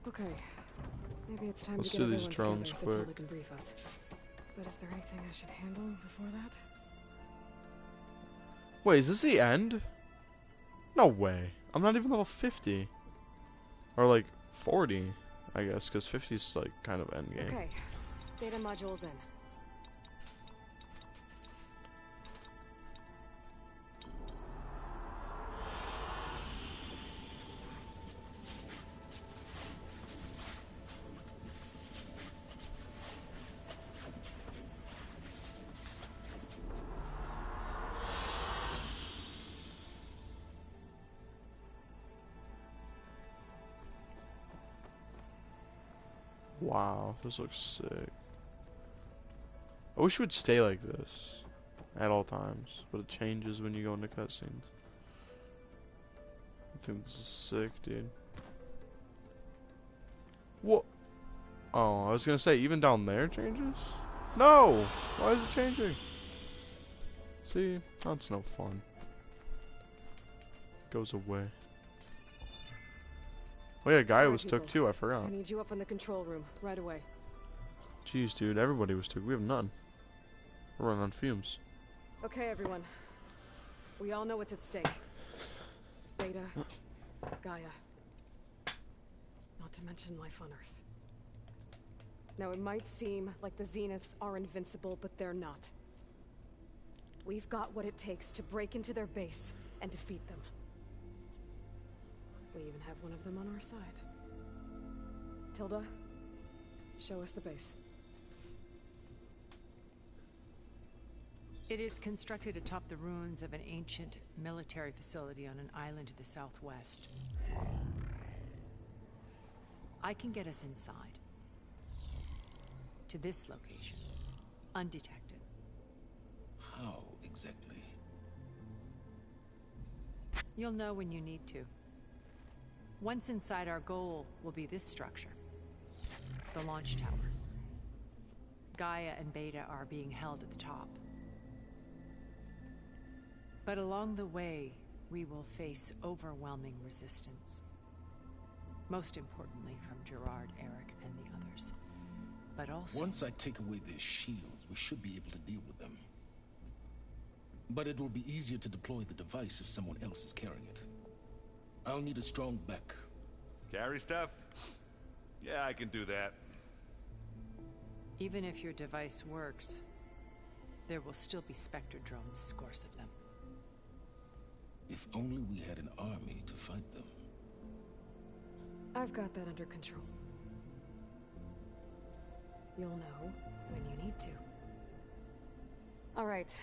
Okay. Maybe it's time Let's to do get these everyone drones together so quick. Tilda can brief us. But is there anything I should handle before that? Wait, is this the end? No way. I'm not even level 50. Or like 40, I guess, because 50 is like kind of end game. Okay. Data modules in. Wow, this looks sick. I wish it would stay like this at all times, but it changes when you go into cutscenes. I think this is sick, dude. What? Oh, I was gonna say, even down there changes? No! Why is it changing? See, that's no fun. Goes away. Oh yeah, Gaia was took too, I forgot. I need you up in the control room, right away. Jeez, dude, everybody was took. We have none. We're running on fumes. Okay, everyone. We all know what's at stake. Beta, Gaia. Not to mention life on Earth. Now, it might seem like the Zeniths are invincible, but they're not. We've got what it takes to break into their base and defeat them. We even have one of them on our side. Tilda, show us the base. It is constructed atop the ruins of an ancient military facility on an island to the southwest. I can get us inside. To this location. Undetected. How exactly? You'll know when you need to. Once inside, our goal will be this structure. The launch tower. Gaia and Beta are being held at the top. But along the way, we will face overwhelming resistance. Most importantly from Gerard, Eric, and the others. But also... Once I take away their shields, we should be able to deal with them. But it will be easier to deploy the device if someone else is carrying it. I'll need a strong back. Carry stuff? Yeah, I can do that. Even if your device works, there will still be Spectre drones, scores of them. If only we had an army to fight them. I've got that under control. You'll know when you need to. All right.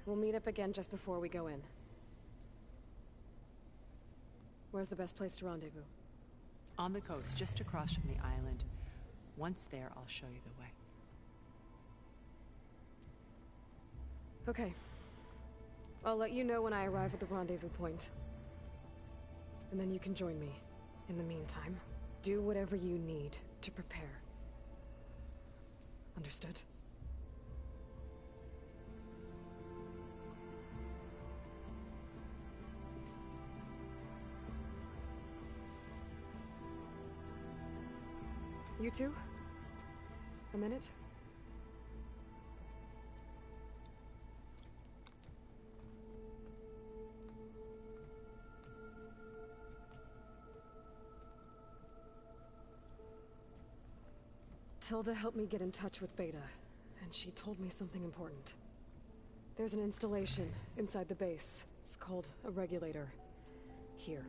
We'll meet up again just before we go in. Where's the best place to rendezvous? On the coast, just across from the island. Once there, I'll show you the way. Okay. I'll let you know when I arrive at the rendezvous point. And then you can join me. In the meantime, do whatever you need to prepare. Understood? You two? A minute? Tilda helped me get in touch with Beta, and she told me something important. There's an installation inside the base. It's called a regulator. Here.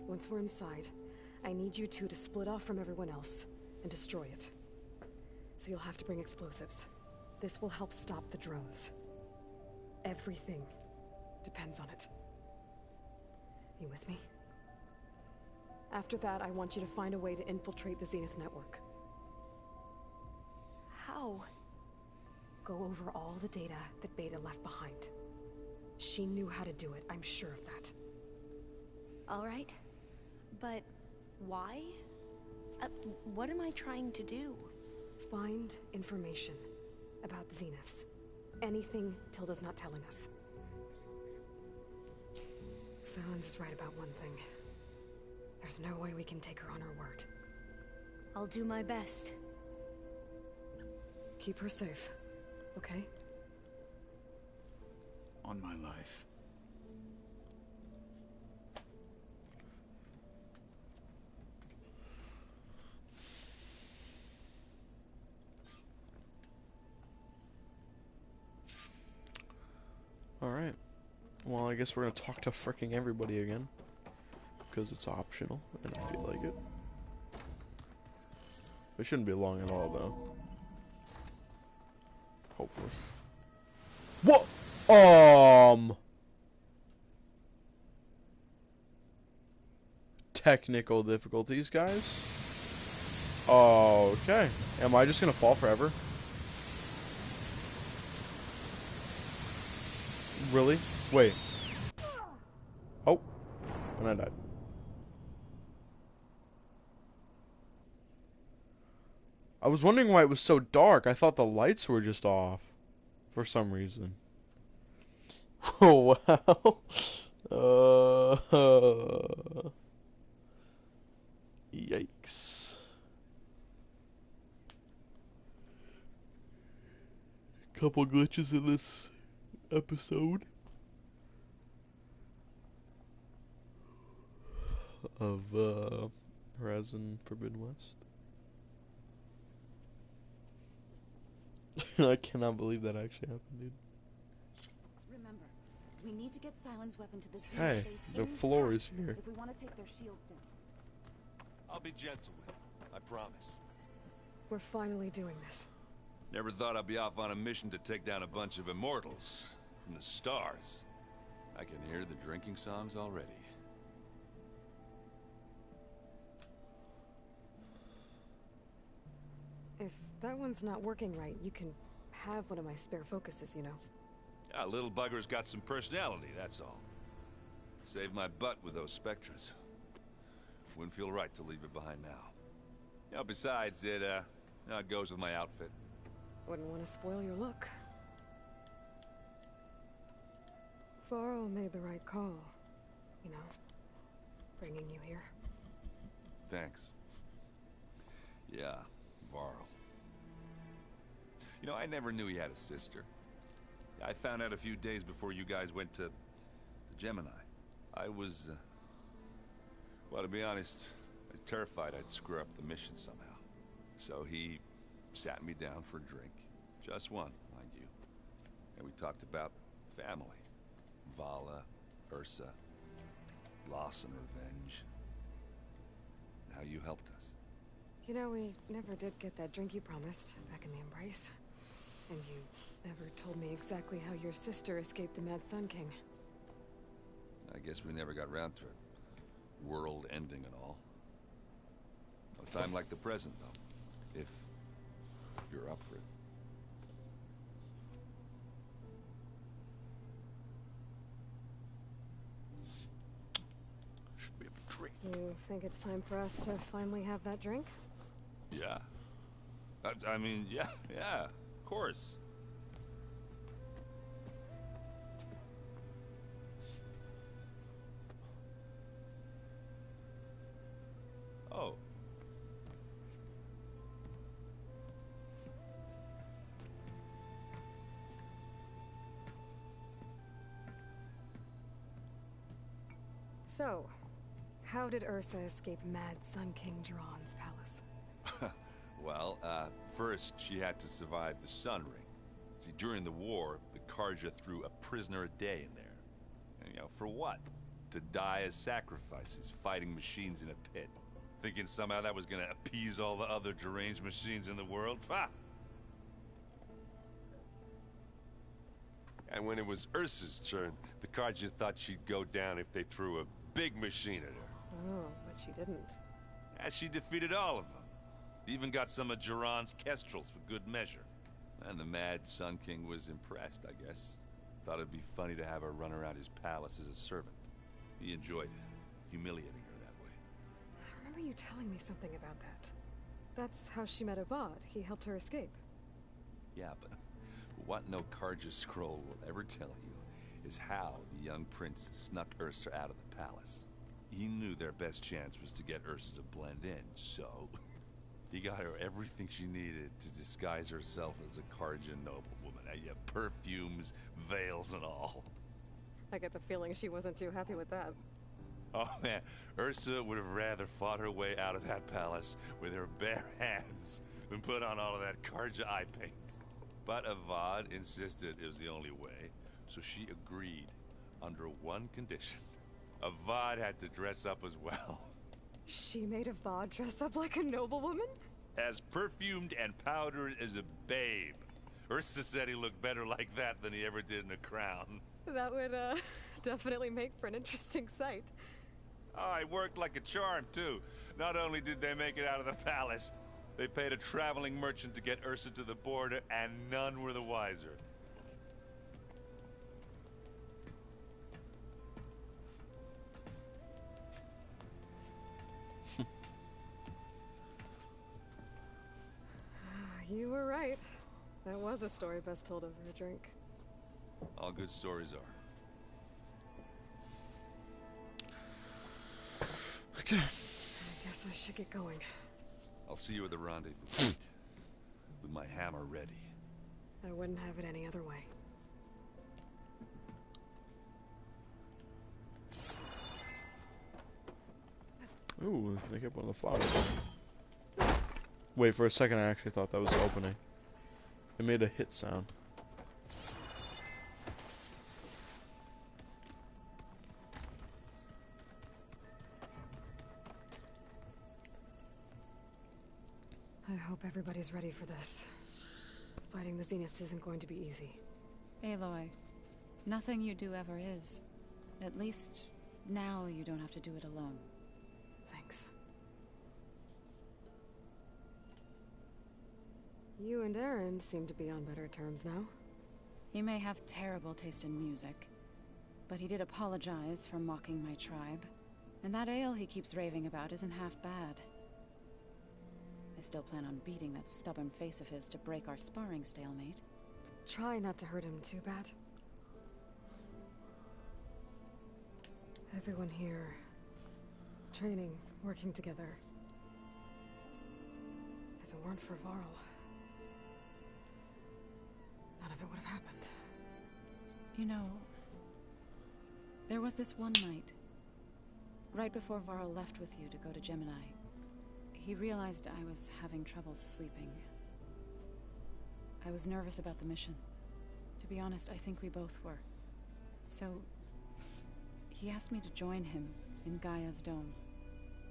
Once we're inside, I need you two to split off from everyone else and destroy it. So you'll have to bring explosives. This will help stop the drones. Everything depends on it. You with me? After that, I want you to find a way to infiltrate the Zenith network. How? Go over all the data that Beta left behind. She knew how to do it, I'm sure of that. All right. But why? What am I trying to do? Find information about the Zeniths. Anything Tilda's not telling us. Silence is right about one thing. There's no way we can take her on her word. I'll do my best. Keep her safe, okay? On my life. Alright. Well, I guess we're gonna talk to fricking everybody again. Because it's optional, and I feel like it. It shouldn't be long at all, though. Hopefully. What? Technical difficulties, guys. Okay. Am I just gonna fall forever? Really? Wait. Oh. And I died. I was wondering why it was so dark. I thought the lights were just off. For some reason. Oh, wow. Yikes. Couple glitches in this episode of Horizon Forbidden West. I cannot believe that actually happened, dude. Remember, we need to get Silent's weapon to the Zenith Hey, base the in floor time is here. if we want to take their shields down. I'll be gentle with you, I promise. We're finally doing this. Never thought I'd be off on a mission to take down a bunch of immortals from the stars. I can hear the drinking songs already. If that one's not working right, you can have one of my spare focuses, you know. Yeah, little bugger's got some personality, that's all. Saved my butt with those Spectres. Wouldn't feel right to leave it behind now. You know, besides, it goes with my outfit. Wouldn't want to spoil your look. Varro made the right call. You know, bringing you here. Thanks. Yeah, Varl. You know, I never knew he had a sister. I found out a few days before you guys went to Gemini. I was, well, to be honest, I was terrified I'd screw up the mission somehow. So he sat me down for a drink. Just one, mind you. And we talked about family. Vala, Ursa, loss and revenge. And how you helped us. You know, we never did get that drink you promised back in the Embrace. And you never told me exactly how your sister escaped the Mad Sun King. I guess we never got round to it. World ending and all. A time like the present, though. If you're up for it. Should be a drink. You think it's time for us to finally have that drink? Yeah. I mean, yeah, of course. Oh. So, how did Ursa escape Mad Sun King Jiran's palace? Well, first she had to survive the Sun Ring. See, during the war, the Karja threw a prisoner a day in there. And, you know, for what? To die as sacrifices, fighting machines in a pit. Thinking somehow that was gonna appease all the other deranged machines in the world? Ha! And when it was Ursa's turn, the Karja thought she'd go down if they threw a big machine at her. Oh, but she didn't. And she defeated all of them. Even got some of Jiran's kestrels for good measure. And the Mad Sun King was impressed, I guess. Thought it'd be funny to have her run around his palace as a servant. He enjoyed humiliating her that way. I remember you telling me something about that. That's how she met Avad. He helped her escape. Yeah, but what no Karja scroll will ever tell you is how the young prince snuck Ursa out of the palace. He knew their best chance was to get Ursa to blend in, so he got her everything she needed to disguise herself as a Karja noblewoman. Yeah, perfumes, veils, and all. I get the feeling she wasn't too happy with that. Oh man, Ursa would have rather fought her way out of that palace with her bare hands than put on all of that Karja eye paint. But Avad insisted it was the only way, so she agreed under one condition. Avad had to dress up as well. She made Avad dress up like a noblewoman? As perfumed and powdered as a babe. Ursa said he looked better like that than he ever did in a crown. That would, definitely make for an interesting sight. Oh, it worked like a charm, too. Not only did they make it out of the palace, they paid a traveling merchant to get Ursa to the border, and none were the wiser. You were right. That was a story best told over a drink. All good stories are. Okay. I guess I should get going. I'll see you at the rendezvous point, with my hammer ready. I wouldn't have it any other way. Ooh, they kept one of the flowers. Wait, for a second I actually thought that was the opening. It made a hit sound. I hope everybody's ready for this. Fighting the Zeniths isn't going to be easy. Aloy, nothing you do ever is. At least, now you don't have to do it alone. Thanks. You and Aaron seem to be on better terms now. He may have terrible taste in music, but he did apologize for mocking my tribe. And that ale he keeps raving about isn't half bad. I still plan on beating that stubborn face of his to break our sparring stalemate. Try not to hurt him too bad. Everyone here, training, working together. If it weren't for Varl, none of it would have happened. You know, there was this one night, right before Varl left with you to go to Gemini. He realized I was having trouble sleeping. I was nervous about the mission. To be honest, I think we both were. So, he asked me to join him in Gaia's dome.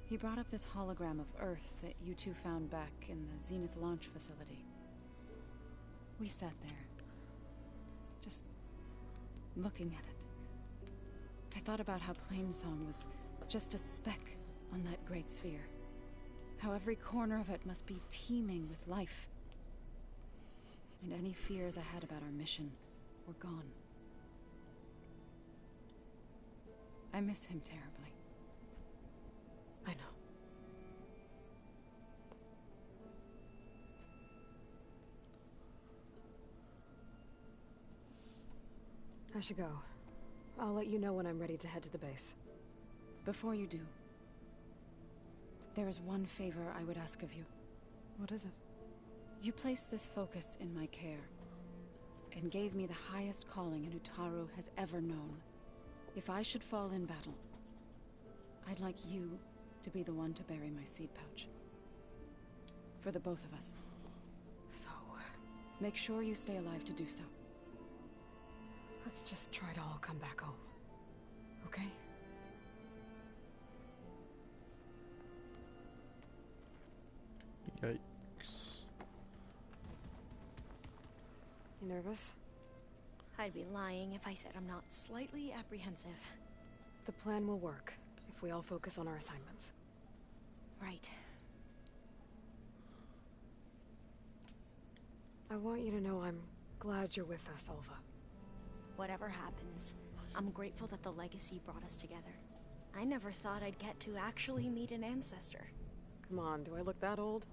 He brought up this hologram of Earth that you two found back in the Zenith launch facility. We sat there, just looking at it. I thought about how Plainsong was just a speck on that great sphere. How every corner of it must be teeming with life. And any fears I had about our mission were gone. I miss him terribly. I know. I should go. I'll let you know when I'm ready to head to the base. Before you do, there is one favor I would ask of you. What is it? You placed this focus in my care, and gave me the highest calling an Utaru has ever known. If I should fall in battle, I'd like you to be the one to bury my seed pouch. For the both of us. So, make sure you stay alive to do so. let's just try to all come back home. Okay? Yikes. You nervous? I'd be lying if I said I'm not slightly apprehensive. The plan will work if we all focus on our assignments. Right. I want you to know I'm glad you're with us, Alva. Whatever happens, I'm grateful that the legacy brought us together. I never thought I'd get to actually meet an ancestor. Come on, do I look that old?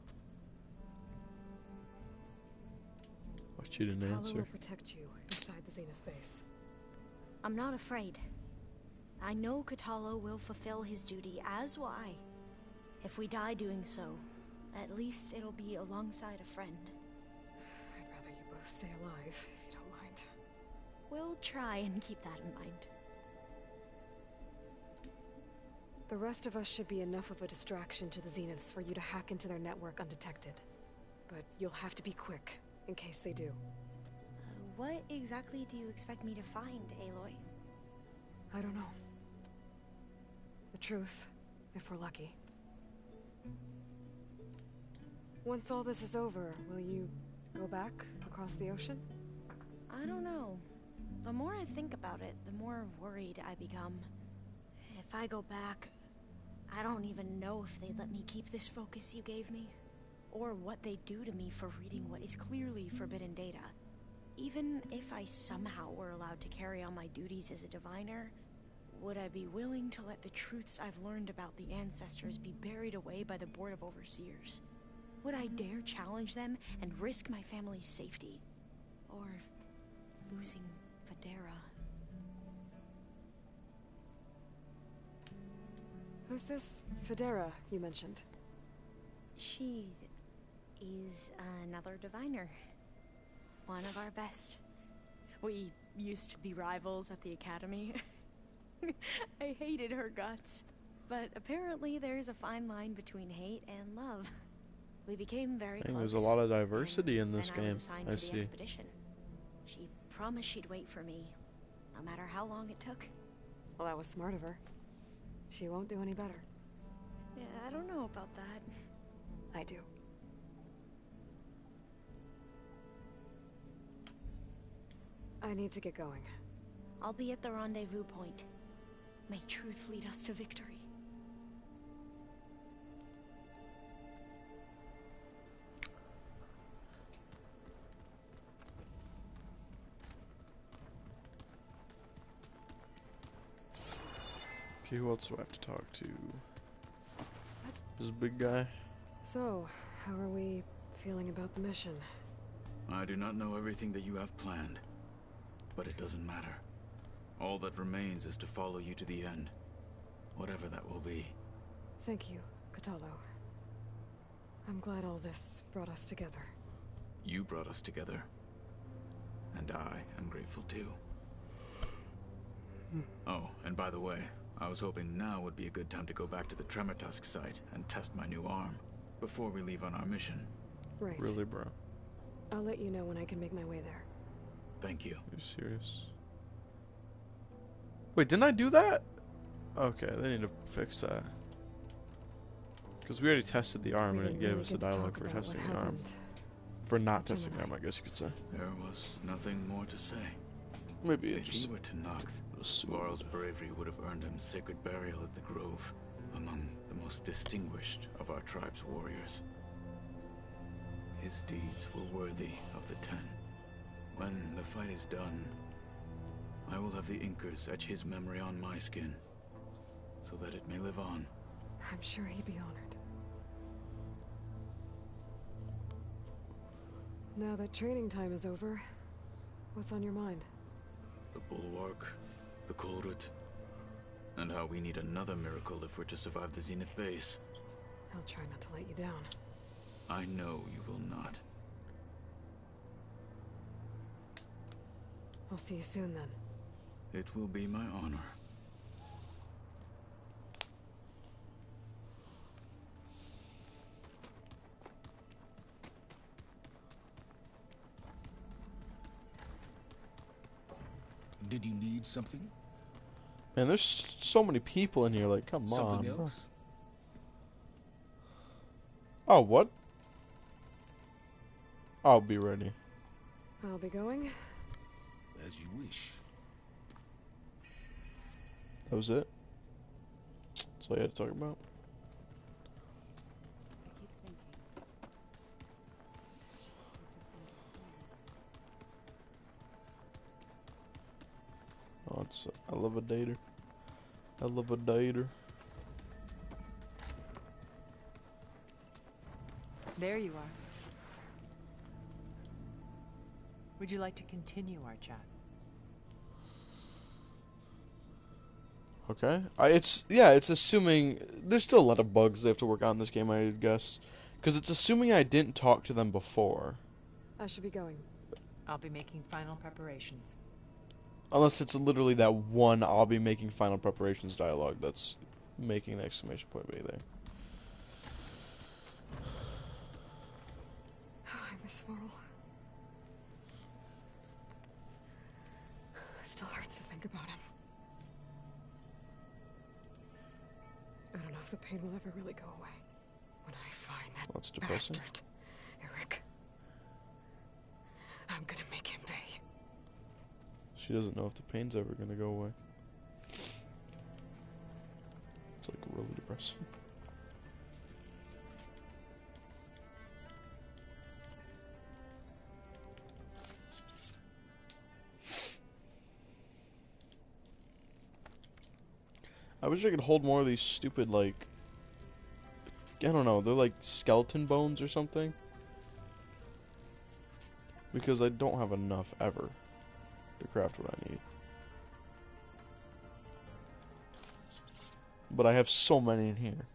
What you didn't Tala answer. will protect you inside the Zenith base. I'm not afraid. I know Katalo will fulfill his duty, as will I. If we die doing so, at least it'll be alongside a friend. I'd rather you both stay alive, if you don't mind. We'll try and keep that in mind. The rest of us should be enough of a distraction to the Zeniths for you to hack into their network undetected. But you'll have to be quick, in case they do. What exactly do you expect me to find, Aloy? I don't know. The truth, if we're lucky. Once all this is over, will you go back across the ocean? I don't know. The more I think about it, the more worried I become. If I go back, I don't even know if they'd let me keep this focus you gave me, or what they'd do to me for reading what is clearly forbidden data. Even if I somehow were allowed to carry on my duties as a diviner, would I be willing to let the truths I've learned about the ancestors be buried away by the Board of Overseers? Would I dare challenge them and risk my family's safety? Or losing Federa? Who's this Federa you mentioned? She is another diviner. One of our best. We used to be rivals at the academy. I hated her guts. But apparently there's a fine line between hate and love. We became very close. There's a lot of diversity in this I game. was assigned I to see. the expedition. She promised she'd wait for me, no matter how long it took. Well, that was smart of her. She won't do any better. Yeah, I don't know about that. I do. I need to get going. I'll be at the rendezvous point. May truth lead us to victory. Okay, who else do I have to talk to? This big guy? So, how are we feeling about the mission? I do not know everything that you have planned, but it doesn't matter. All that remains is to follow you to the end, whatever that will be. Thank you, Katalo. I'm glad all this brought us together. You brought us together. And I am grateful too. Oh, and by the way, I was hoping now would be a good time to go back to the Tremortusk site and test my new arm before we leave on our mission. Right. Really, bro? I'll let you know when I can make my way there. Thank you. Are you serious? Wait, didn't I do that? Okay, they need to fix that. Because we already tested the arm and it gave us the dialogue for testing the arm. For not testing the arm, I guess you could say. There was nothing more to say. Maybe if he were to knock, Laurel's bravery would have earned him sacred burial at the Grove, among the most distinguished of our tribe's warriors. His deeds were worthy of the 10. When the fight is done, I will have the Inkers etch his memory on my skin, so that it may live on. I'm sure he'd be honored. Now that training time is over, what's on your mind? The Bulwark, the Colruyt, and how we need another miracle if we're to survive the Zenith base. I'll try not to let you down. I know you will not. I'll see you soon then. It will be my honor. Did you need something? Man, there's so many people in here, like, come on. Something else? Oh, what? I'll be ready. I'll be going. As you wish. That was it? That's all you had to talk about? Oh, it's elevator. Elevator. There you are. Would you like to continue our chat? Okay. It's assuming there's still a lot of bugs they have to work out in this game, I guess, because it's assuming I didn't talk to them before. I should be going. I'll be making final preparations. Unless it's literally that one "I'll be making final preparations" dialogue that's making the exclamation point be there. I miss Varl. It still hurts to think about him. I don't know if the pain will ever really go away. When I find that That's depressing. bastard, Eric, I'm gonna make him pay. She doesn't know if the pain's ever gonna go away. It's like really depressing. I wish I could hold more of these stupid, like, I don't know, they're like skeleton bones or something. Because I don't have enough ever to craft what I need. But I have so many in here.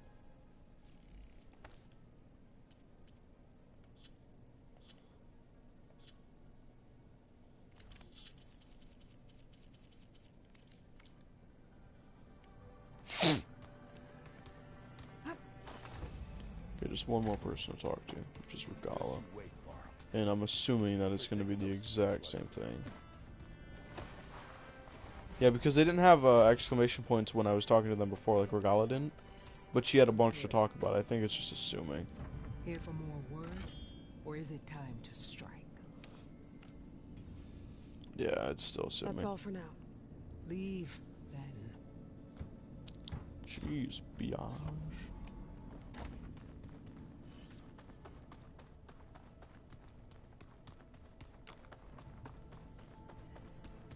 Okay, just one more person to talk to, which is Regala. And I'm assuming that it's going to be the exact same thing. Yeah, because they didn't have exclamation points when I was talking to them before, like Regala didn't. But she had a bunch to talk about. I think it's just assuming. Here for more words, or is it time to strike? Yeah, it's still assuming. That's all for now. Leave, then. Jeez, Biage.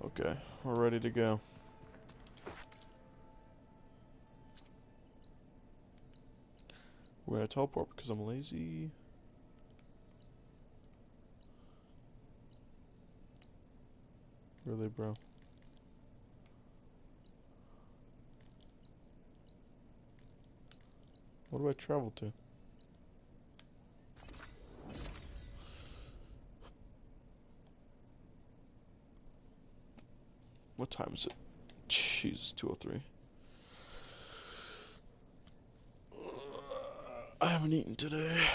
Okay, we're ready to go. We're gonna teleport because I'm lazy. Really, bro? What do I travel to? What time is it? Jesus, 2:03. I haven't eaten today.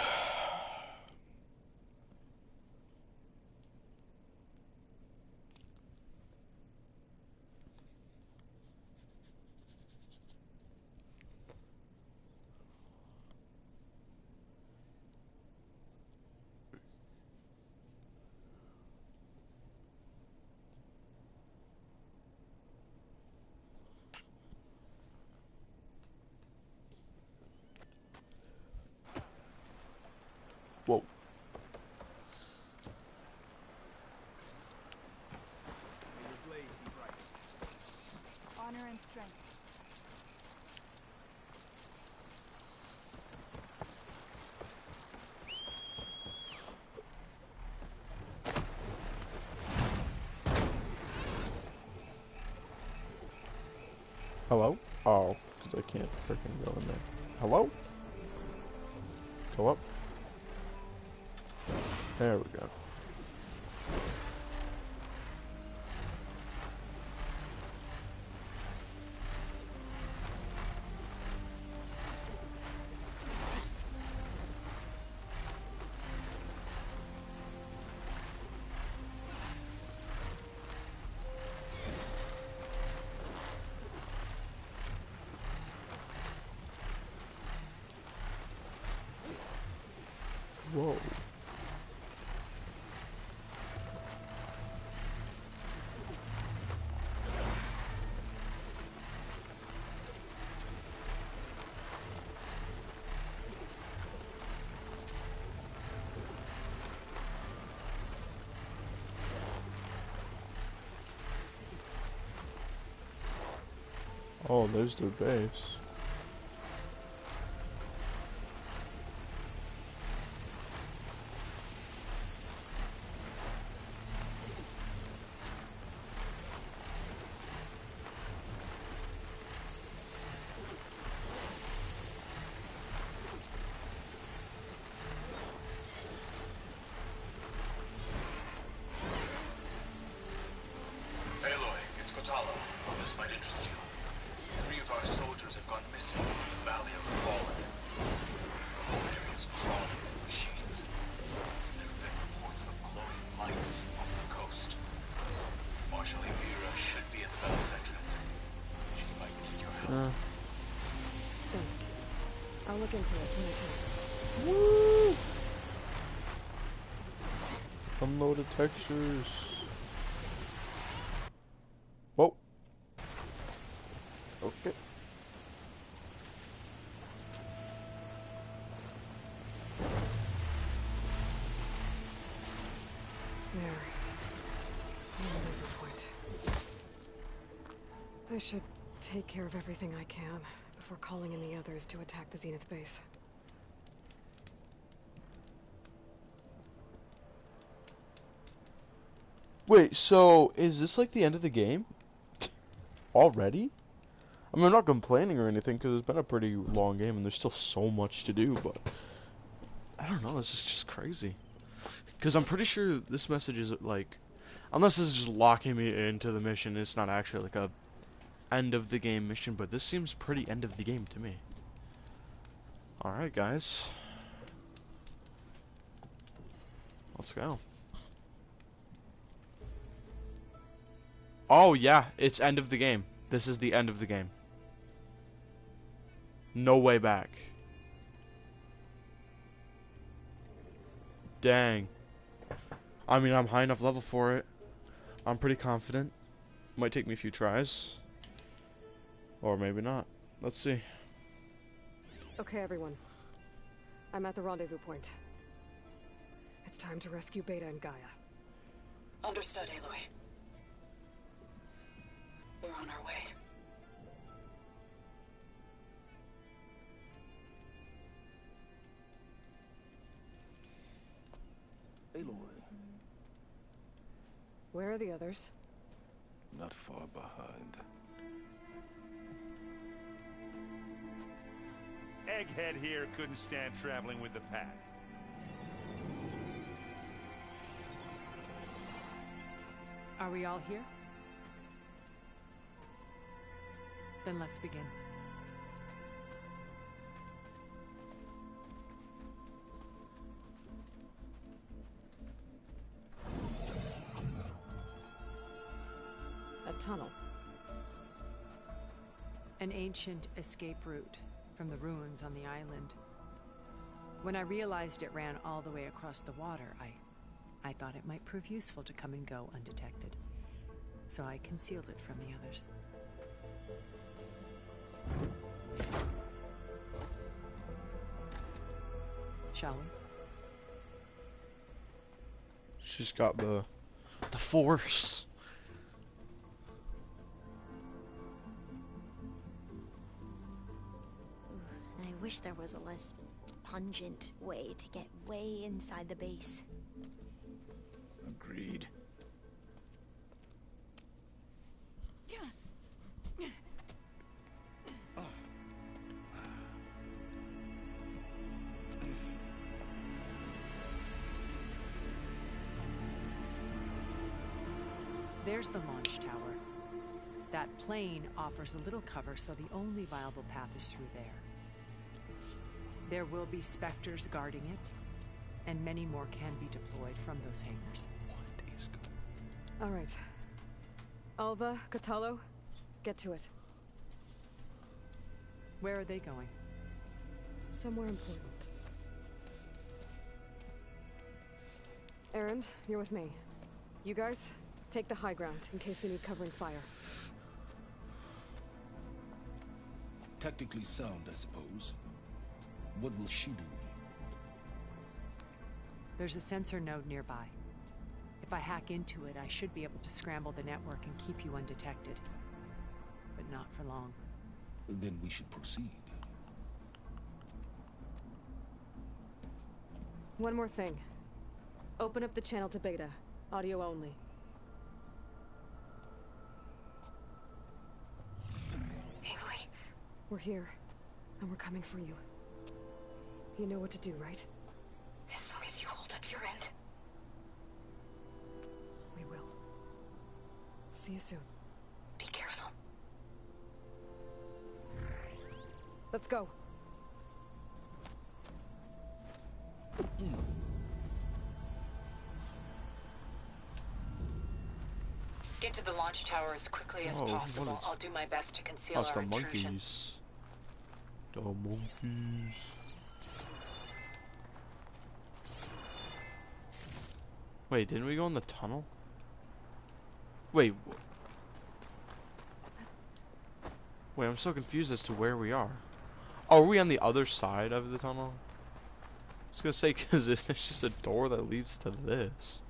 Whoa. Honor and strength. Hello? Oh, because I can't freaking go in there. Hello? Go up. There we go. Whoa. Oh, there's their base. Aloy, it's Kotalo. Oh, this might interest you. 3 of our soldiers have gone missing in the Valley of the Fallen. The whole area is crawling with machines. There have been reports of glowing lights off the coast. Marshal Amira should be at the valley's entrance. She might need your help. Thanks. I'll look into it when I can. Woo! Unloaded textures. Whoa. Okay. There. Rendezvous point. I should take care of everything I can before calling in the others to attack the Zenith base. Wait, so is this like the end of the game? Already? I mean, I'm not complaining or anything because it's been a pretty long game and there's still so much to do, but I don't know, this is just crazy. Because I'm pretty sure this message is like, unless this is just locking me into the mission, it's not actually like a end of the game mission, but this seems pretty end of the game to me. Alright, guys. Let's go. Oh, yeah, it's end of the game. This is the end of the game. No way back. Dang. I mean, I'm high enough level for it. I'm pretty confident. Might take me a few tries. Or maybe not. Let's see. Okay, everyone. I'm at the rendezvous point. It's time to rescue Beta and Gaia. Understood, Aloy. We're on our way. Aloy, Where are the others? not far behind. Egghead here couldn't stand traveling with the pack. Are we all here? Then let's begin. A tunnel. An ancient escape route from the ruins on the island. When I realized it ran all the way across the water, I thought it might prove useful to come and go undetected. So I concealed it from the others. Shall we? She's got the force. I wish there was a less pungent way to get way inside the base. Agreed. There's the launch tower. That plane offers a little cover, so the only viable path is through there. There will be specters guarding it, and many more can be deployed from those hangars. All right. Alva, Catalo, get to it. Where are they going? Somewhere important. Erend, you're with me. You guys, take the high ground in case we need covering fire. Tactically sound, I suppose. What will she do? There's a sensor node nearby. If I hack into it, I should be able to scramble the network and keep you undetected. But not for long. Then we should proceed. One more thing. Open up the channel to Beta. Audio only. Aloy? We're here, and we're coming for you. You know what to do, right? As long as you hold up your end. We will. See you soon. Be careful. Let's go. Get to the launch tower as quickly as possible. I'll do my best to conceal That's our the intrusion. monkeys. The monkeys. Wait, didn't we go in the tunnel? Wait. Wait, I'm so confused as to where we are. Oh, are we on the other side of the tunnel? I was gonna say, because there's just a door that leads to this.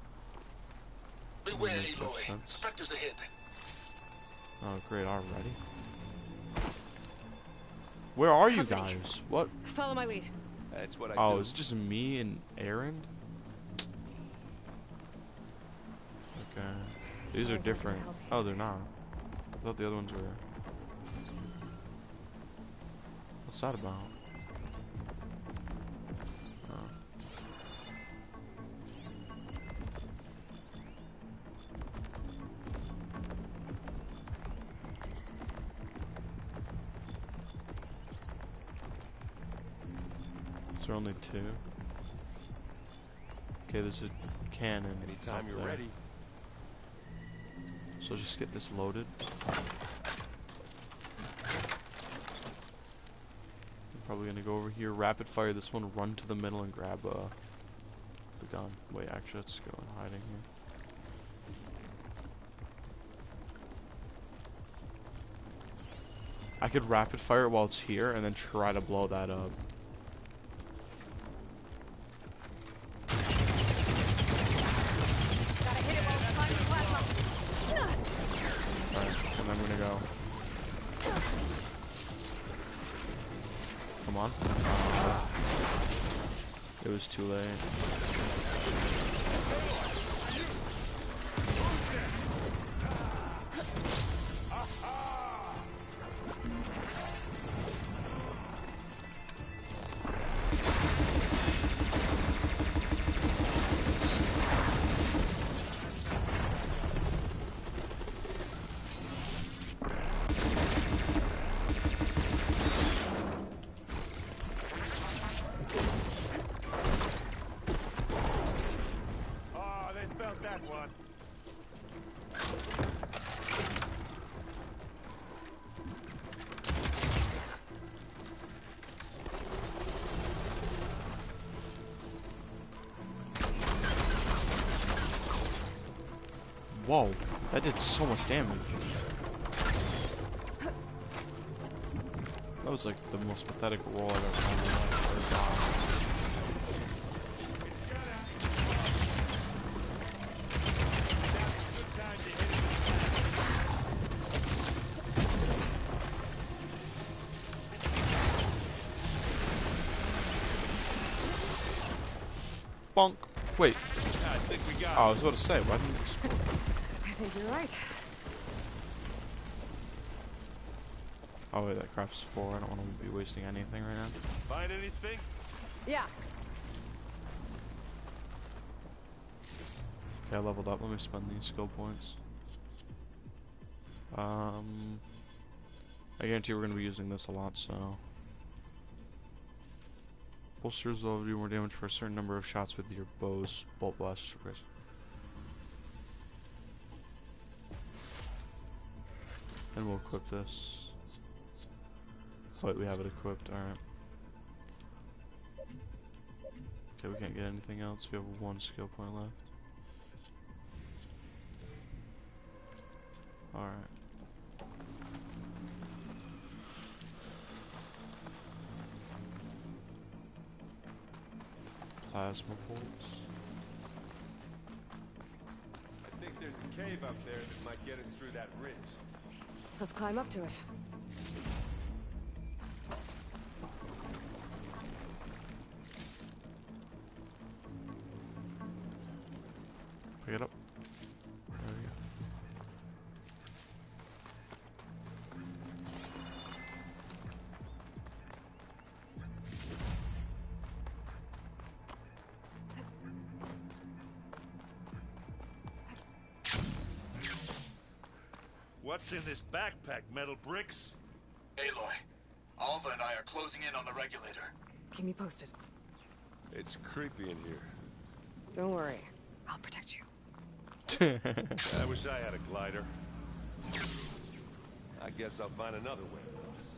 Beware, Doesn't make much Aloy. sense. Spectres ahead. Oh, great, already. Where are you Company. guys? What? Follow my lead. That's what I Oh, do. it's just me and Erend? Okay. These are Fire's not gonna different. help Oh, they're not. I thought the other ones were. What's that about? Oh. Is there only two? Okay, there's a cannon. Anytime up you're there. ready. So just get this loaded. I'm probably gonna go over here, rapid fire this one, run to the middle and grab the gun. Wait, actually, let's go in hiding here. I could rapid fire it while it's here and then try to blow that up. Gotta hit it while it's flying plasma. Alright, and I'm gonna go. Come on. It was too late. Whoa, that did so much damage. That was like the most pathetic roll I've ever had in my life. Bonk. Wait. I think we got I was about to say, why didn't you explode? I think you're right. Oh wait, that craft's 4. I don't want to be wasting anything right now. Find anything? Yeah. Okay, I leveled up. Let me spend these skill points. I guarantee we're going to be using this a lot, so... Bolsters will do more damage for a certain number of shots with your bow's bolt blasters. And we'll equip this. Wait, we have it equipped, alright. Okay, we can't get anything else. We have 1 skill point left. Alright. Plasma bolts. I think there's a cave up there that might get us through that ridge. Let's climb up to it. Pick it up. There we go. What's in this backpack, metal bricks? Aloy, Alva and I are closing in on the regulator. Keep me posted. It's creepy in here. Don't worry. I'll protect you. I wish I had a glider. I guess I'll find another way across.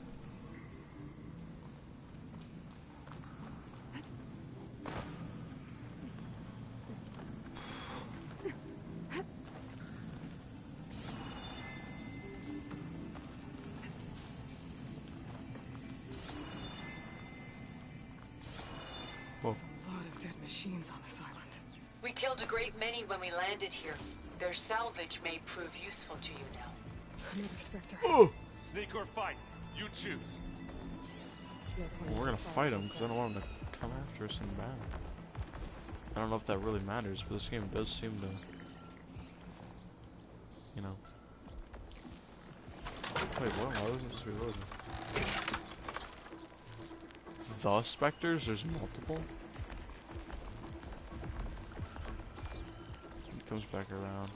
Whoa. There's a lot of dead machines on this island. We killed a great many when we landed here. Their salvage may prove useful to you now. Another Spectre. Oh. Sneak or fight, you choose. Well, we're gonna fight him because I don't want him to come after us in battle. I don't know if that really matters, but this game does seem to, you know. Wait, what? Why wasn't this reloading? The Spectres? There's multiple? He comes back around.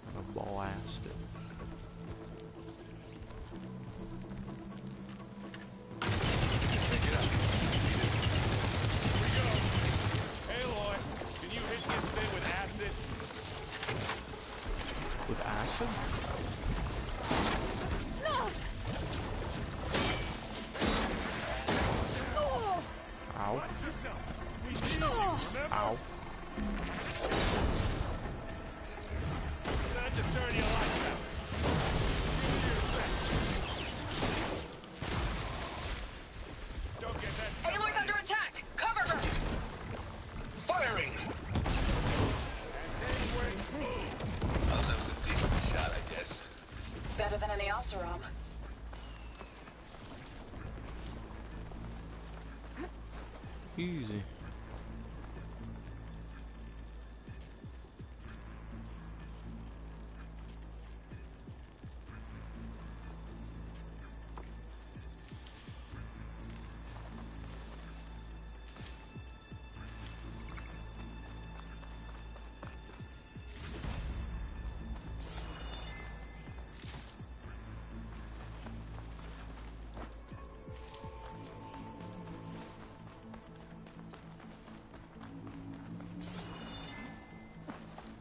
I'm gonna blast it. Aloy, can you hit this thing with acid? With acid? Ow. Ow. Time to turn your lights out. Don't get that. Aloy's under attack! Cover her! Firing! Oh, that was a decent shot, I guess. Better than any Oseram. Easy.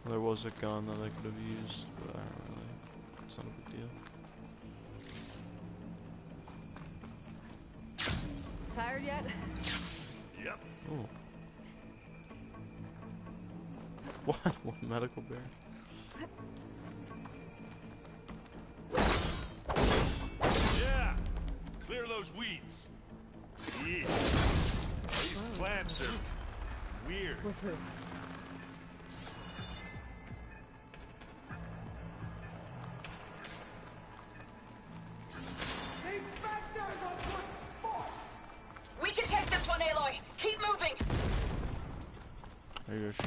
There was a gun that I could have used, but I don't really. It's not a big deal. Tired yet? Yep. Oh. What? What medical bear? Yeah! Clear those weeds. Yeah. These plants are weird. We're through. We can take this one, Aloy. Keep moving. Are you sure?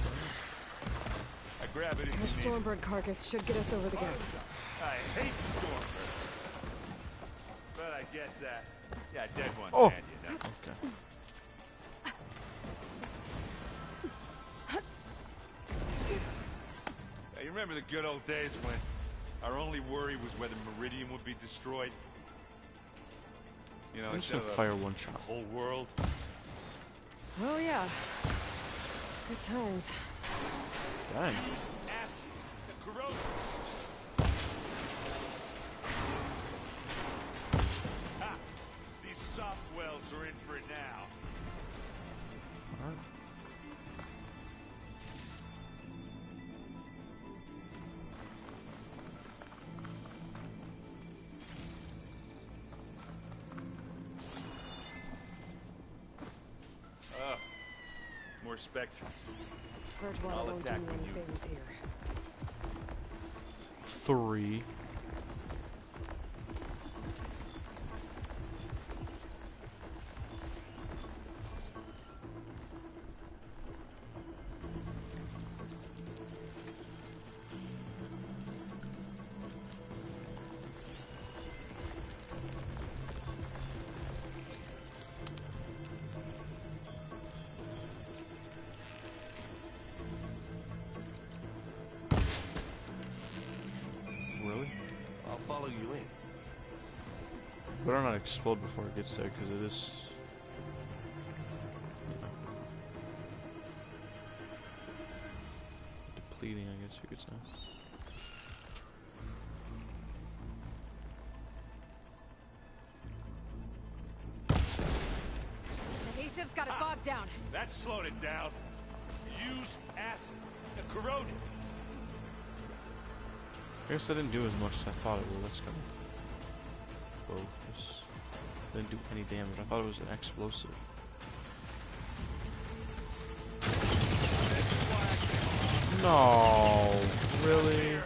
I grab it if That you need it. Stormbird carcass should get us over the gap. I hate Stormbird. But I guess, yeah, dead ones Oh. can, you know. Okay. You remember the good old days when our only worry was whether Meridian would be destroyed? You know, I'm just instead gonna of fire one shot. the whole world. Oh yeah. Good times. Dang. Acid, the corrosive. Ha! These soft wells are in for it now. Alright. More specters. Bridgewater I'll won't do attack you when any you- favors here. 3. Really? I'll follow you in. Better not explode before it gets there, because it is. Depleting, I guess you could say. Adhesive's got it bogged down. That slowed it down. Use acid. Corrode it. I guess I didn't do as much as I thought it would. That's kind of bogus. Didn't do any damage. I thought it was an explosive. No, really?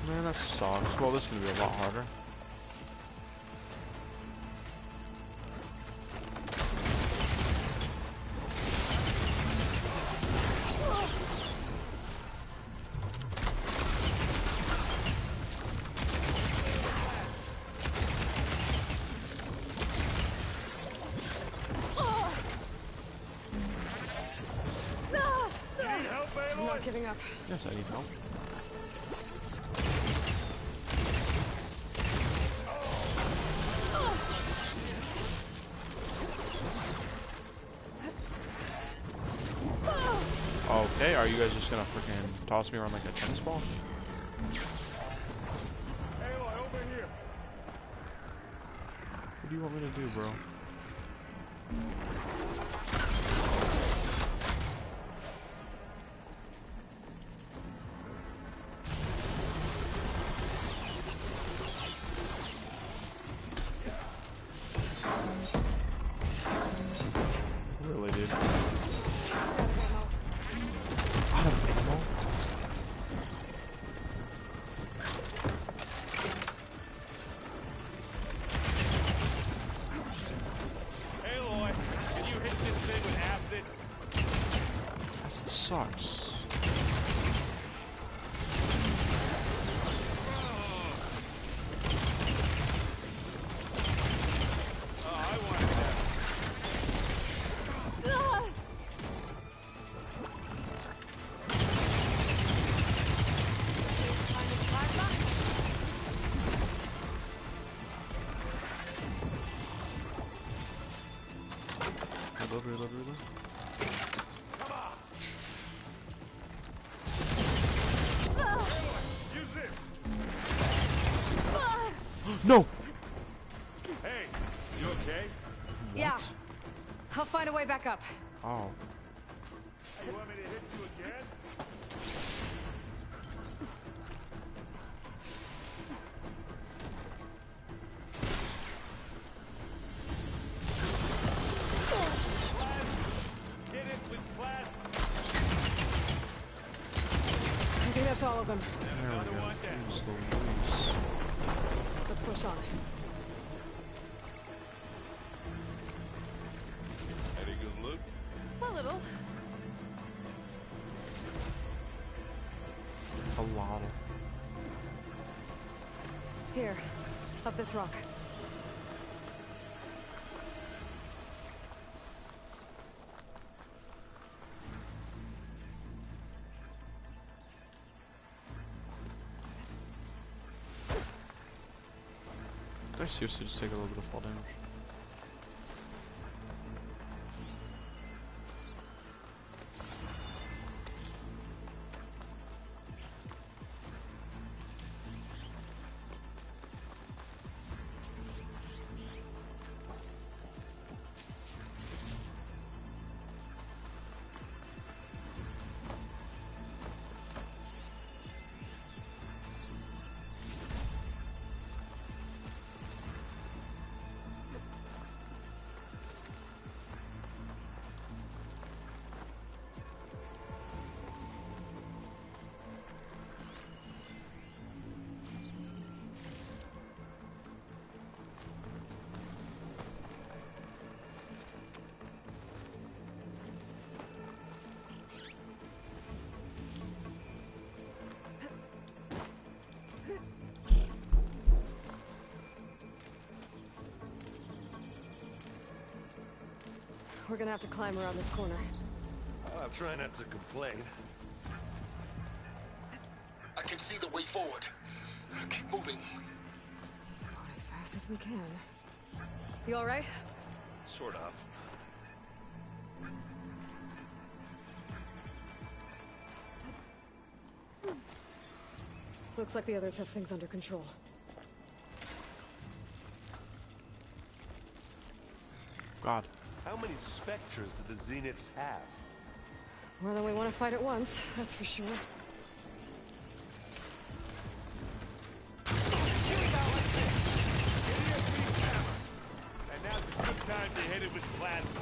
Man, that sucks. Well, this is gonna be a lot harder. I'm not giving up. Yes, I need help. Okay, are you guys just gonna freaking toss me around like a tennis ball? Aloy, over here. What do you want me to do, bro? Really, dude? Out of ammo? Aloy, can you hit this thing with acid? Acid sucks. Oh, I wanted that. Reload, reload, reload. Use this. No! Hey, you okay? Yeah. I'll find a way back up. Oh. You want me to hit you That's all of them. There we go. Use the loose. Let's push on. Any good loot? A little. A lot of. Here, up this rock. Did I seriously just take a little bit of fall damage? We're gonna have to climb around this corner. I'll try not to complain. I can see the way forward. Keep moving. Going as fast as we can. You all right? Sort of. Looks like the others have things under control. God. How many specters do the Zeniths have? More than we want to fight at once, that's for sure. And now's a good time to hit it with plasma.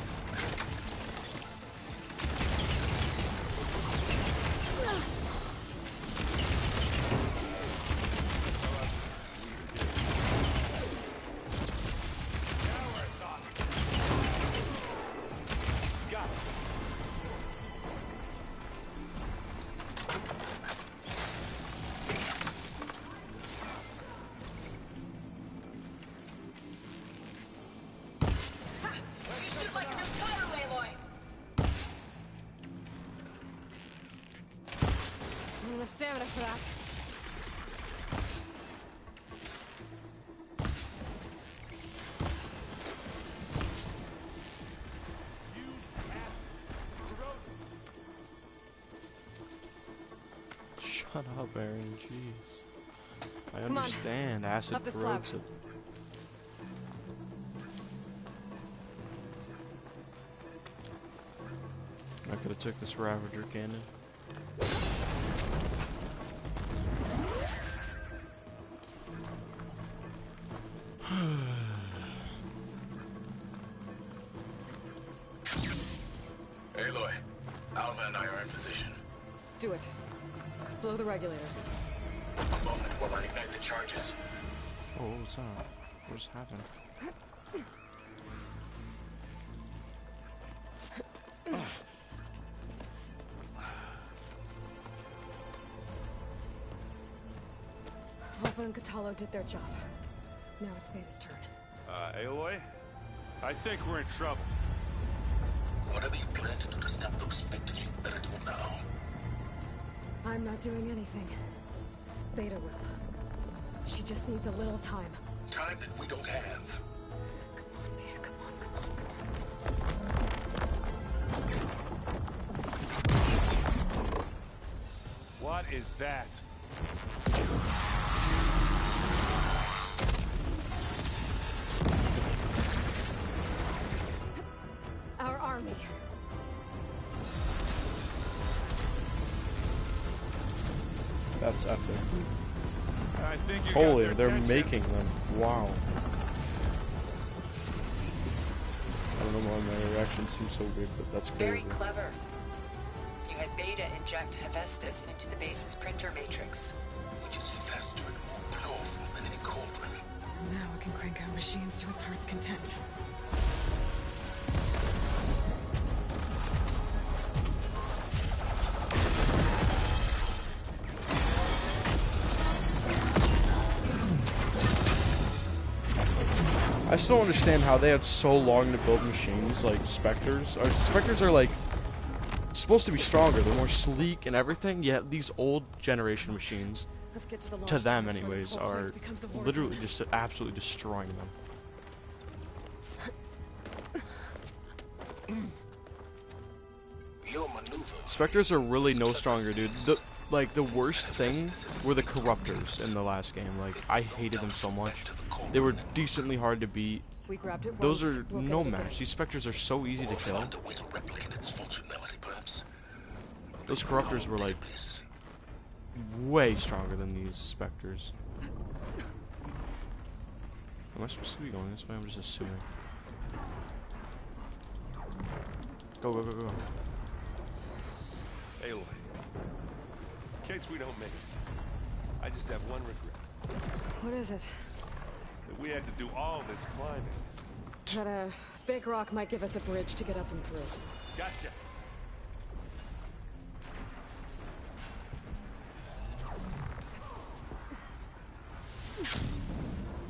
Enough stamina for that. Shut up, Aaron. Jeez. I Come on. understand. Acid Up the slab. corrosive. I could have took this Ravager cannon. Aloy, Alva and I are in position. Do it. Blow the regulator. A moment while I ignite the charges. Oh, what's up? What just happened? Alpha and Catalo did their job. Now it's Beta's turn. Aloy? I think we're in trouble. Whatever you plan to do to stop those specters, you better do it now. I'm not doing anything. Beta will. She just needs a little time. Time that we don't have. Come on, Beta, come on, come on. What is that? Our army. That's epic. I think you Holy, got they're their attention. making them. Wow. I don't know why my reaction seems so weird, but that's Very crazy. clever. You that Beta inject Hephaestus into the base's printer matrix. Which is faster and more powerful than any cauldron. Now it can crank out machines to its heart's content. I still don't understand how they had so long to build machines like Spectres. Spectres are like supposed to be stronger, they're more sleek and everything, yet these old generation machines, Let's get to the to them anyways, are literally just absolutely destroying them. Your maneuver. Spectres are really no stronger, dude. The worst thing were the Corruptors in the last game. Like, I hated them so much. They were decently hard to beat. We grabbed it Those once, are we'll get no it again. match. These Spectres are so easy to kill. Find a way to replicate its functionality, perhaps. Those Corruptors were like way stronger than these Spectres. Am I supposed to be going this way? I'm just assuming. Go, go, go, go. Aloy, in case we don't make it, I just have one regret. What is it? That we had to do all this climbing. That a big rock might give us a bridge to get up and through. Gotcha.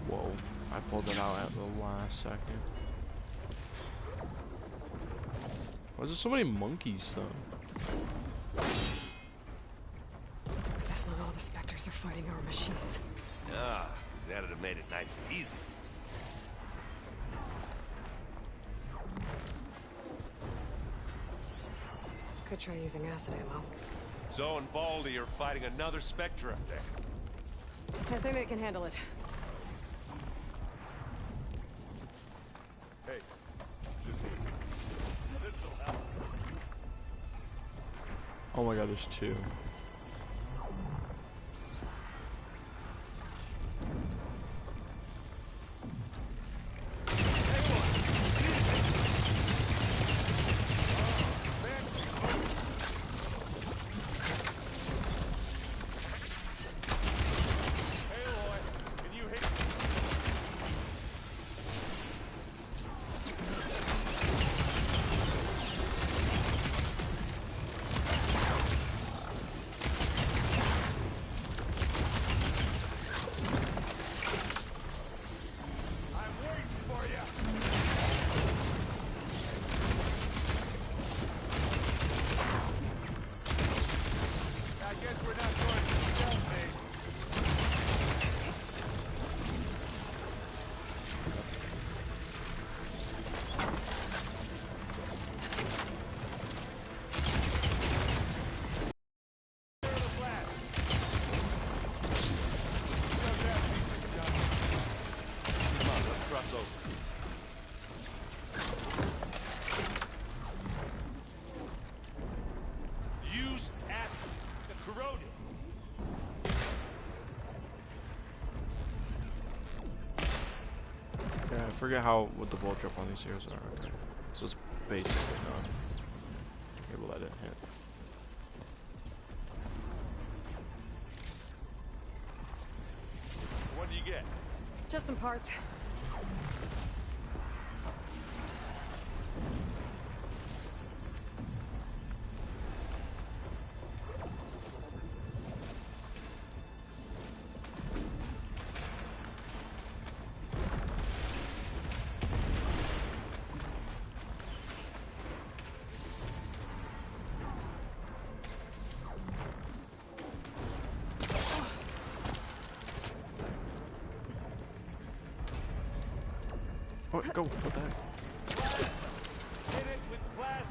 Whoa, I pulled it out at the last second. Why is there so many monkeys, though? Guess not all the Spectres are fighting our machines. Ah, that'd have made it nice and easy. Could try using acid ammo. Zoe and Baldy are fighting another Spectre up there. I think they can handle it. Hey, this'll help. Oh my god, there's two. Use acid to corrode it. Yeah, I forget what the bullet drop on these heroes are. Okay, so it's basically not able to let it hit. What do you get? Just some parts. Oh, go, what the heck? Hit it with glass.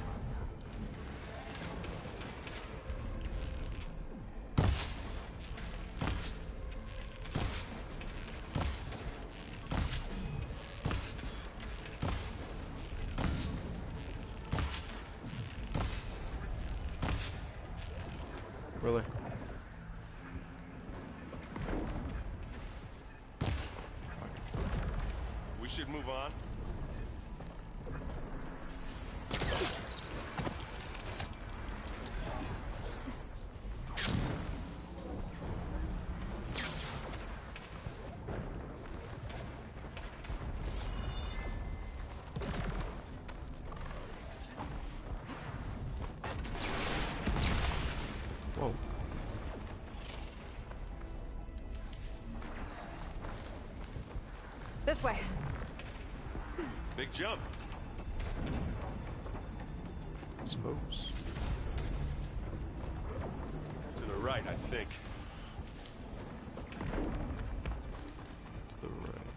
Really? We should move on. This way. Big jump. I suppose. To the right, I think. To the right.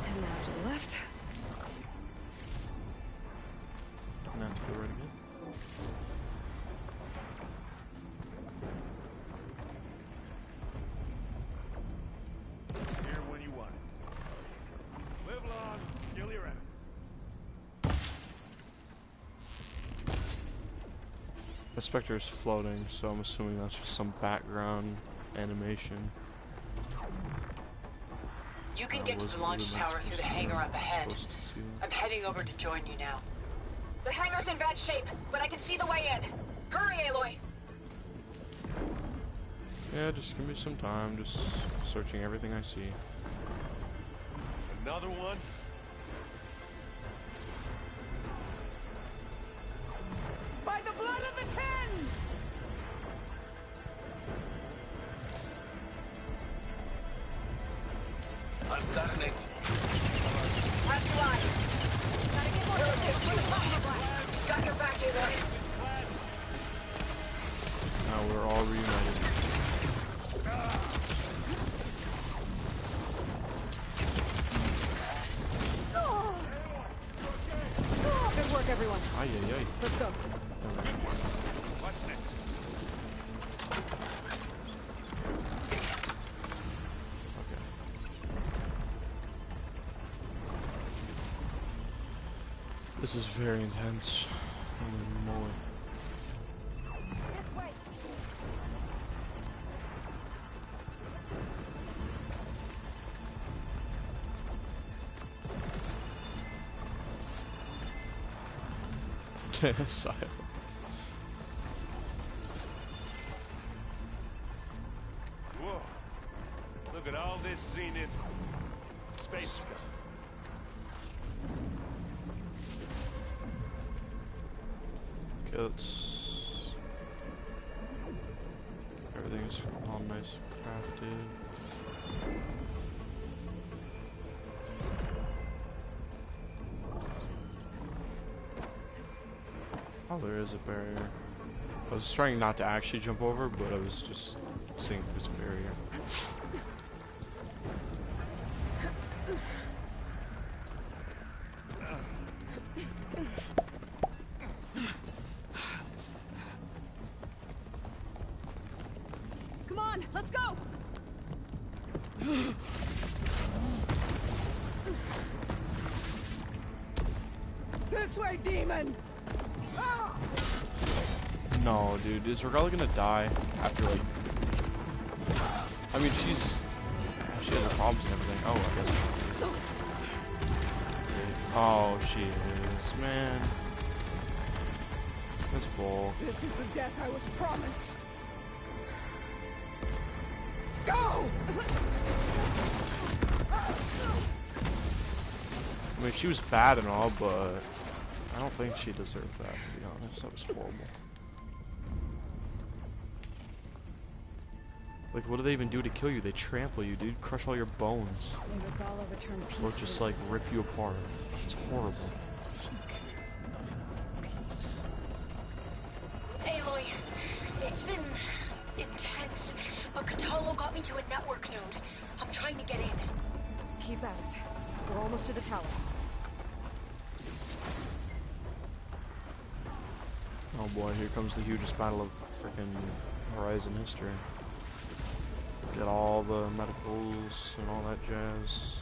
And now to the left. And now to the right again. Here when you want it. Live long, kill your enemy. The Spectre is floating, so I'm assuming that's just some background animation. You can get to the launch tower through the hangar up ahead. I'm heading over to join you now. The hangar's in bad shape, but I can see the way in. Hurry, Aloy! Yeah, just give me some time, just searching everything I see. Another one? By the blood of the Ten! I've got an angle. Left line. Gotta get more distance for the fire blast. Got your back, Aloy. Now we're all reunited. Good work, everyone. Ay, ay, ay. Let's go. What's next? Okay. This is very intense. Holy moly. Silence. Whoa. Look at all this zenith space stuff. Okay, let's... Everything's all nice crafted. Oh, there is a barrier. I was trying not to actually jump over, but I was just seeing if there's a barrier. Come on, let's go! This way, demon! No, dude, is Regala gonna die after, like... I mean, she has her problems and everything. Oh, I guess. Oh, she is, man. That's bull. This is the death I was promised. Go! I mean, she was bad and all, but I don't think she deserved that, to be honest. That was horrible. Like, what do they even do to kill you? They trample you, dude. Crush all your bones. May Regala return Or peacefully just, to like, us. rip you apart. It's horrible. Aloy, it's been intense, but Catalo got me to a network node. I'm trying to get in. Keep at it. We're almost to the tower. Oh boy, here comes the hugest battle of freaking Horizon history. Get all the medicals and all that jazz.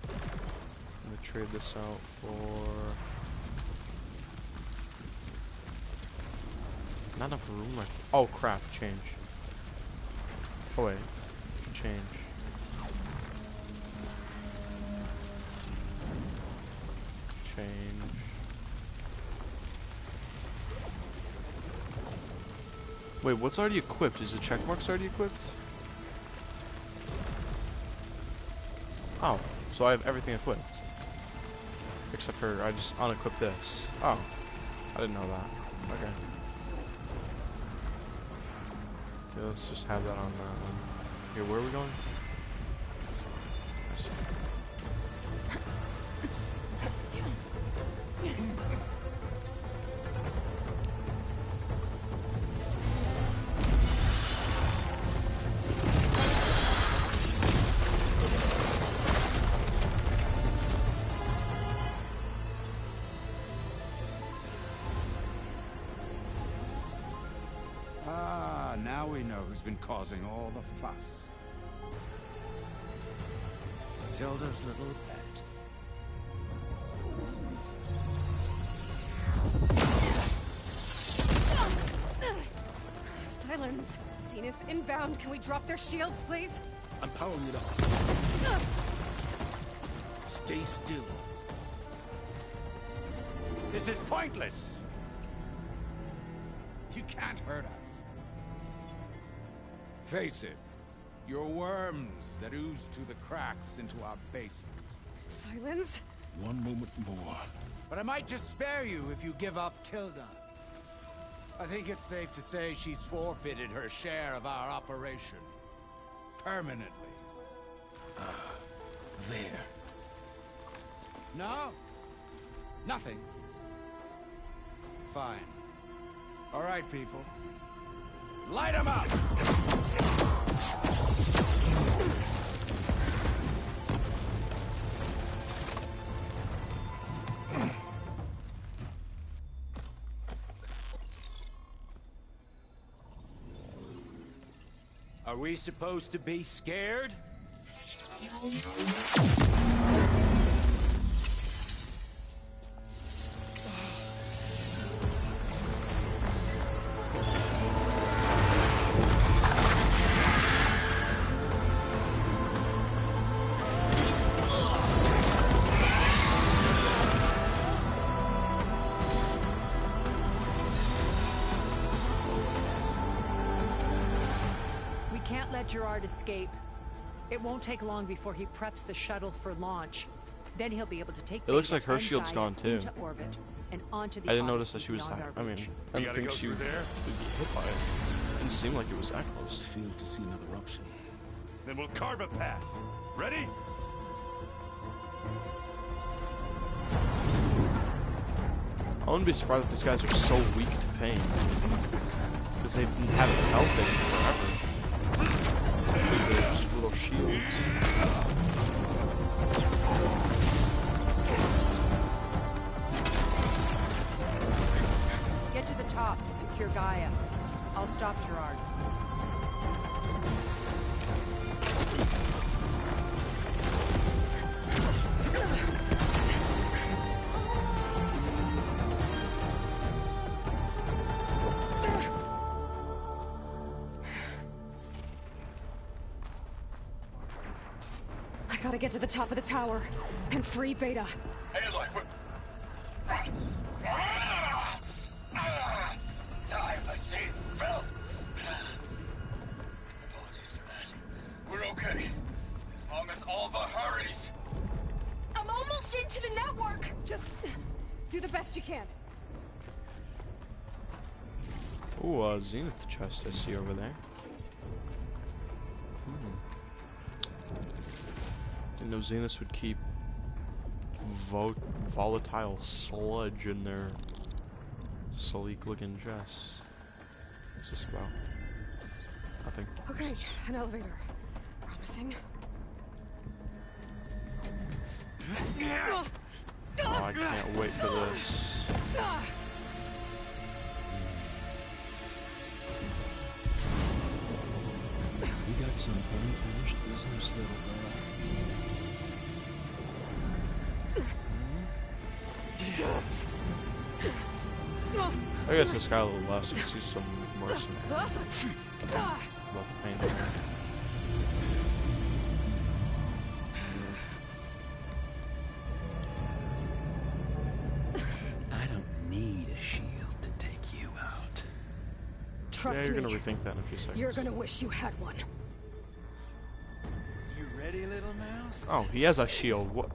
I'm gonna trade this out for... Not enough room, like... Oh crap, change. Oh wait, change. Change. Wait, what's already equipped? Is the checkmarks already equipped? Oh, so I have everything equipped. Except for I just unequipped this. Oh, I didn't know that. Okay. Okay, let's just have that on that one. Here, where are we going? I see. Ah, now we know who's been causing all the fuss. Tilda's little pet. Silence. Zenith inbound. Can we drop their shields, please? I'm powering it up. Stay still. This is pointless. You can't hurt us. Face it, you're worms that ooze through the cracks into our basement. Silence. One moment more. But I might just spare you if you give up Tilda. I think it's safe to say she's forfeited her share of our operation. Permanently. There. No? Nothing. Fine. All right, people. Light 'em up! Are we supposed to be scared? Gerard escape. It won't take long before he preps the shuttle for launch. Then he'll be able to take It looks Beta like her and shield's Gaia gone too. into orbit and onto the I didn't notice Odyssey that she was beyond that. our I mean, reach. I didn't think she would be hit by it. Didn't seem like it was that close. Failed to see another option. Then we'll carve a path. Ready? I wouldn't be surprised if these guys are so weak to pain. Because they haven't felt it in forever. They're just little shields. Get to the top and secure Gaia. I'll stop Gerard. I gotta get to the top of the tower and free Beta. Aloy, DyllenTheVillin. Apologies for that. We're okay. As long as Alva hurries. I'm almost into the network. Just do the best you can. Ooh, Zenith chest I see over there. Didn't know Zeniths would keep volatile sludge in their sleek-looking chests. What's this about? Nothing. Okay, an elevator. Promising. Oh, I can't wait for this. You got some unfinished business, little girl. I guess this guy a little less. We see some mercenaries. About the paint here. I don't need a shield to take you out. Trust yeah, you're me. gonna rethink that in a few seconds. You're gonna wish you had one. You ready, little mouse? Oh, he has a shield. What?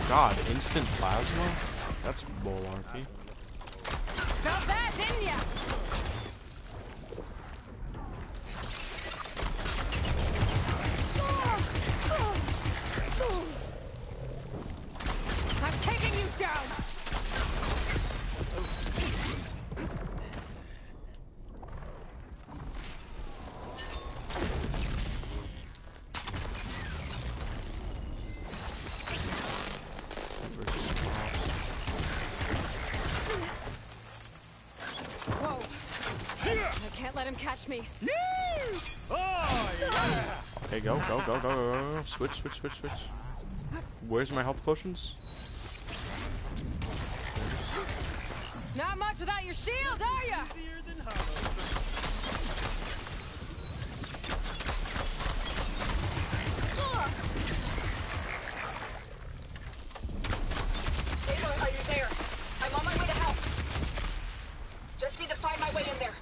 god, instant plasma? That's malarkey. Felt that, didn't ya? I'm taking you down! Whoa! I can't let him catch me. Oh, yeah! Okay, go. Switch. Where's my health potions? Not much without your shield, are ya? Aloy, are you there? I'm on my way to help. Just need to find my way in there.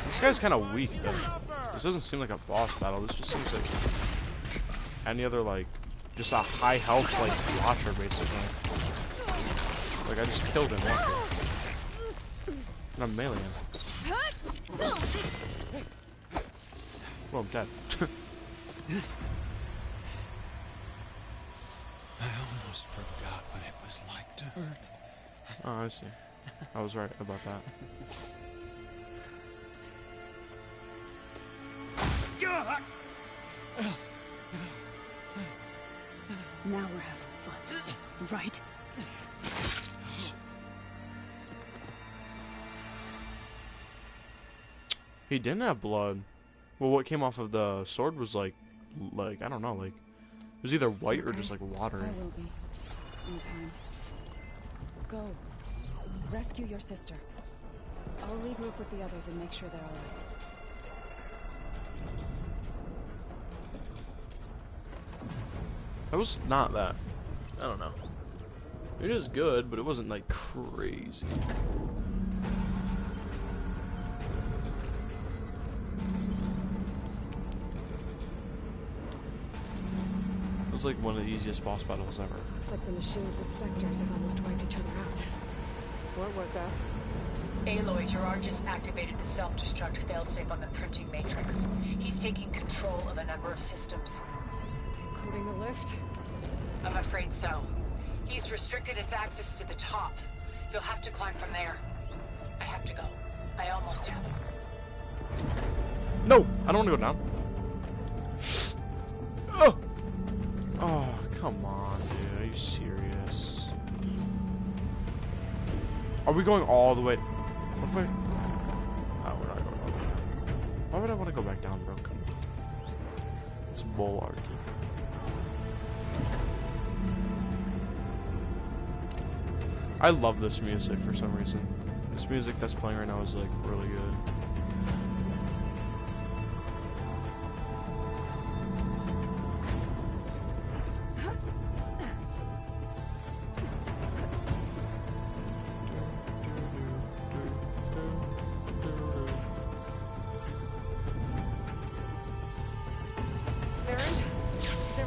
This guy's kind of weak, though. This doesn't seem like a boss battle. This just seems like any other, like, just a high health, like, watcher, basically. Like, I just killed him. Watch it. And I'm melee him. Well, I'm dead. I almost forgot what it was like to hurt. Oh, I see. I was right about that. Now we're having fun, right? He didn't have blood. Well, what came off of the sword was like I don't know, like it was either white or just like water. I will be. In time. Go. Rescue your sister. I'll regroup with the others and make sure they're alright. That was not that. I don't know. It is good, but it wasn't like crazy. It was like one of the easiest boss battles ever. Looks like the machine's inspectors have almost wiped each other out. What was that? Aloy, Gerard just activated the self-destruct failsafe on the printing matrix. He's taking control of a number of systems. Including the lift? I'm afraid so. He's restricted its access to the top. You'll have to climb from there. I have to go. I almost have. No! I don't want to go down. Oh! Oh, come on, dude. Are you serious? Are we going all the way? What if I... Oh, we're not going all the way. Why would I want to go back down, bro? Come on. It's bullarchy. I love this music for some reason. This music that's playing right now is like really good.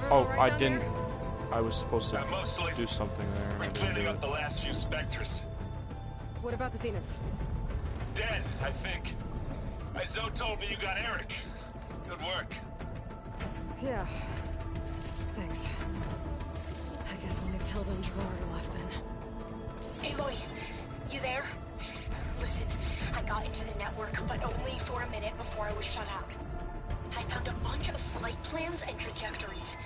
Oh, I didn't. I was supposed to do something there. And I didn't do it. The last few specters. What about the Zeniths? Dead, I think. Zoe told me you got Eric. Good work. Yeah. Thanks. I guess only Tilda and Gerard are left then. Aloy, you there? Listen, I got into the network, but only for a minute before I was shut out. I found a bunch of flight plans and trajectories,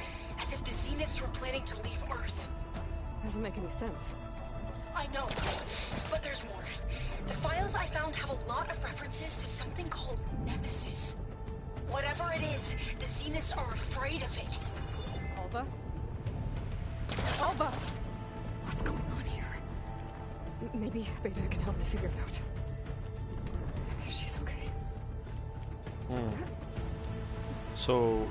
as if the Zeniths were planning to leave Earth. Doesn't make any sense. I know, but there's more. The files I found have a lot of references to something called Nemesis. Whatever it is, the Zeniths are afraid of it. Alva? Alva! What's going on here? Maybe Beta can help me figure it out. If she's okay. So,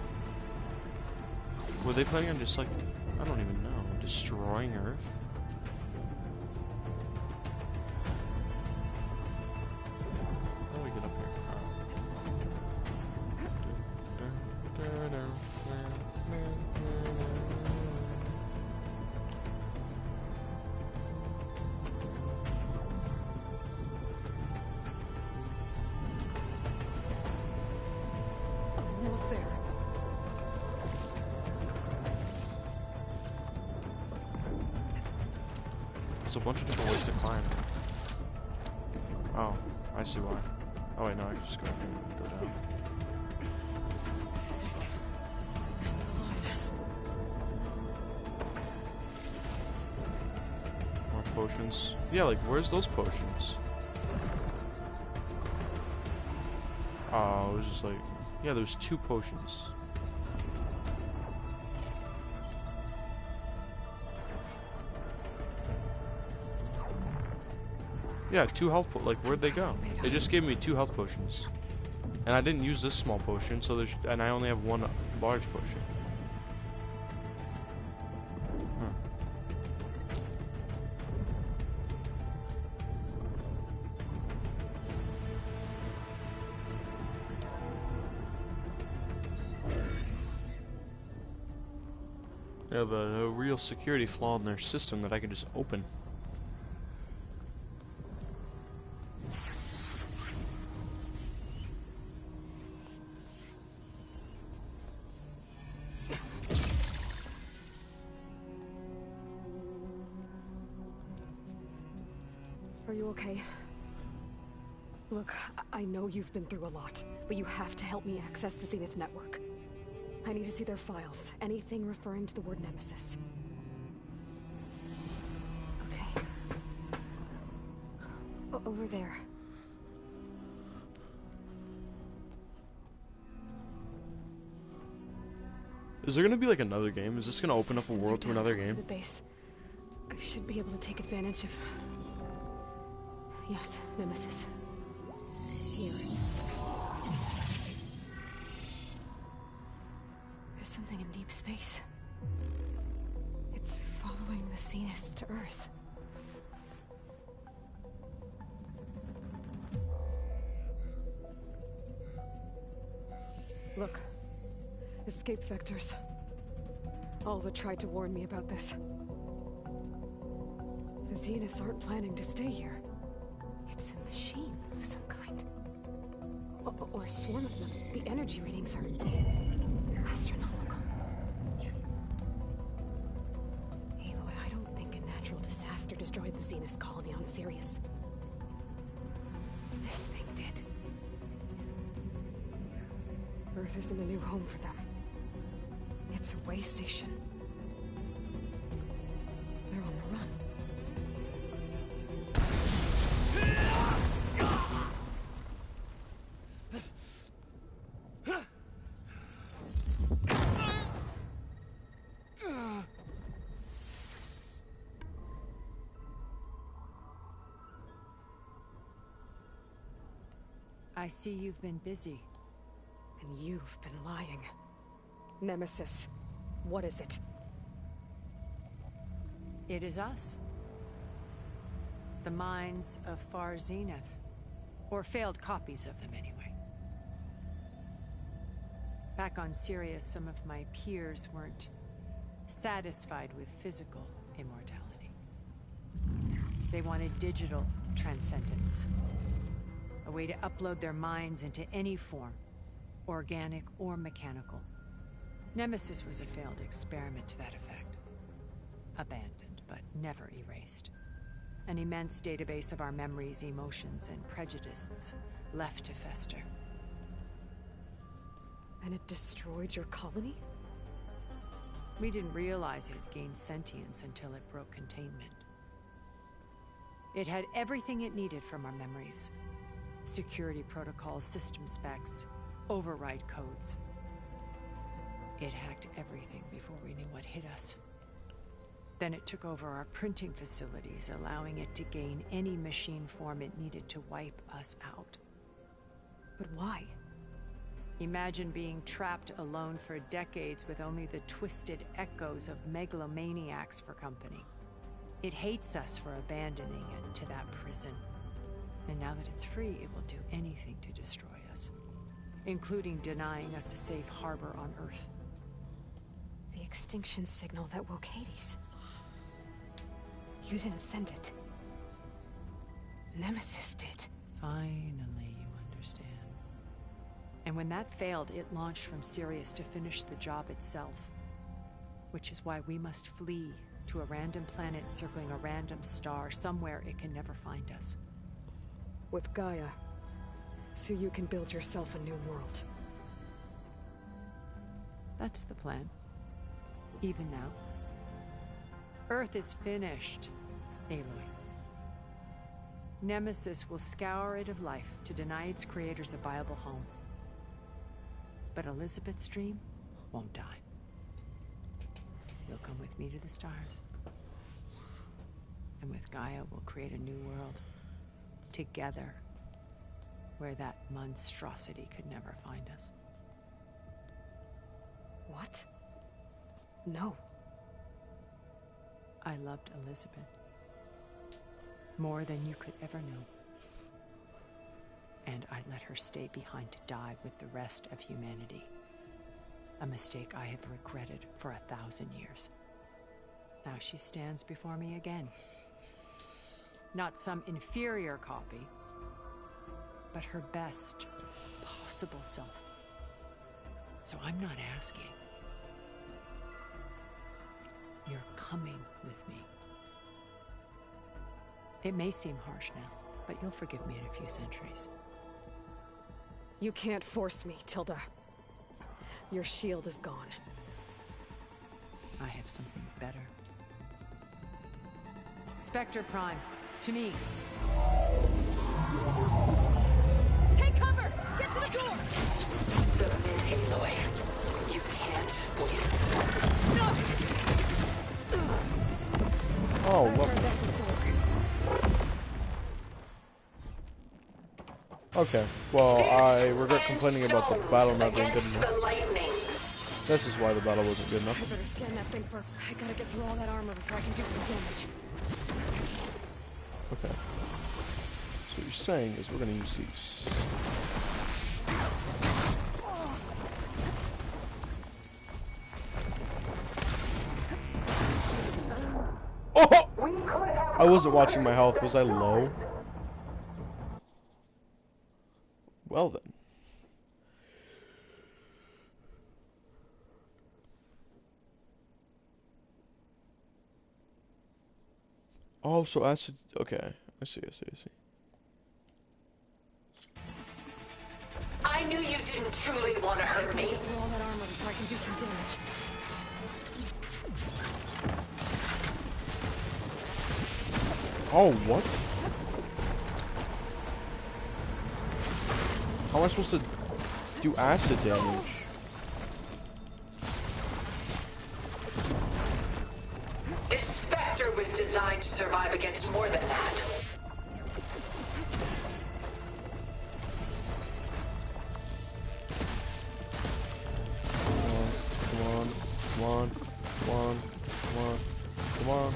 were they planning on just like, I don't even know, destroying Earth? almost there. There's a bunch of different ways to climb. Oh, I see why. Oh wait, no, I can just go up here and go down. This is it. The line. More potions. Yeah, like, where's those potions? Oh, it was just like... Yeah, there's 2 potions. Yeah, 2 health like, where'd they go? They just gave me 2 health potions. And I didn't use this small potion, so there's... And I only have 1 large potion. Huh. They have a real security flaw in their system that I can just open. Are you okay? Look, I know you've been through a lot, but you have to help me access the Zenith network. I need to see their files. Anything referring to the word Nemesis. Okay. Over there. Is there gonna be like another game? Is this gonna open up a world to another game? The base. I should be able to take advantage of... Yes, Nemesis. Here. There's something in deep space. It's following the Zeniths to Earth. Look. Escape vectors. Alva tried to warn me about this. The Zeniths aren't planning to stay here. It's a machine of some kind. Or a swarm of them. The energy readings are astronomical. Aloy, I don't think a natural disaster destroyed the Zenith colony on Sirius. This thing did. Earth isn't a new home for them. It's a way station. They're on the run. I see you've been busy. And you've been lying. Nemesis. What is it? It is us. The minds of Far Zenith. Or failed copies of them, anyway. Back on Sirius, some of my peers weren't satisfied with physical immortality. They wanted digital transcendence. A way to upload their minds into any form, organic or mechanical. Nemesis was a failed experiment to that effect. Abandoned, but never erased. An immense database of our memories, emotions, and prejudices left to fester. And it destroyed your colony? We didn't realize it had gained sentience until it broke containment. It had everything it needed from our memories. Security protocols, system specs, override codes. It hacked everything before we knew what hit us. Then it took over our printing facilities, allowing it to gain any machine form it needed to wipe us out. But why? Imagine being trapped alone for decades with only the twisted echoes of megalomaniacs for company. It hates us for abandoning it to that prison. And now that it's free, it will do anything to destroy us, including denying us a safe harbor on Earth. The extinction signal that woke Hades. You didn't send it. Nemesis did. Finally, you understand. And when that failed, it launched from Sirius to finish the job itself. Which is why we must flee to a random planet circling a random star, somewhere it can never find us. With Gaia, so you can build yourself a new world. That's the plan. Even now. Earth is finished, Aloy. Nemesis will scour it of life to deny its creators a viable home. But Elizabeth's dream won't die. You'll come with me to the stars. And with Gaia, we'll create a new world. Together. Where that monstrosity could never find us. What? No. I loved Elizabeth. More than you could ever know. And I let her stay behind to die with the rest of humanity. A mistake I have regretted for 1,000 years. Now she stands before me again. Not some inferior copy, but her best possible self. So I'm not asking. You're coming with me. It may seem harsh now, but you'll forgive me in a few centuries. You can't force me, Tilda. Your shield is gone. I have something better. Spectre Prime, to me. Take cover! Get to the door! Submit, Aloy. You can't win. No! Oh, I've what? heard that before. Okay, well, I regret complaining about the battle not being good enough. This is why the battle wasn't good enough. I better scan that thing first. I gotta get through all that armor before I can do some damage. Okay. So what you're saying is we're gonna use these. Oh! I wasn't watching my health. Was I low? Well then. Oh, so acid. Okay, I see. I knew you didn't truly want to hurt me. Get through all that armor before I can do some damage. Oh, what? How am I supposed to do acid damage? This Spectre was designed to survive against more than that. Come on.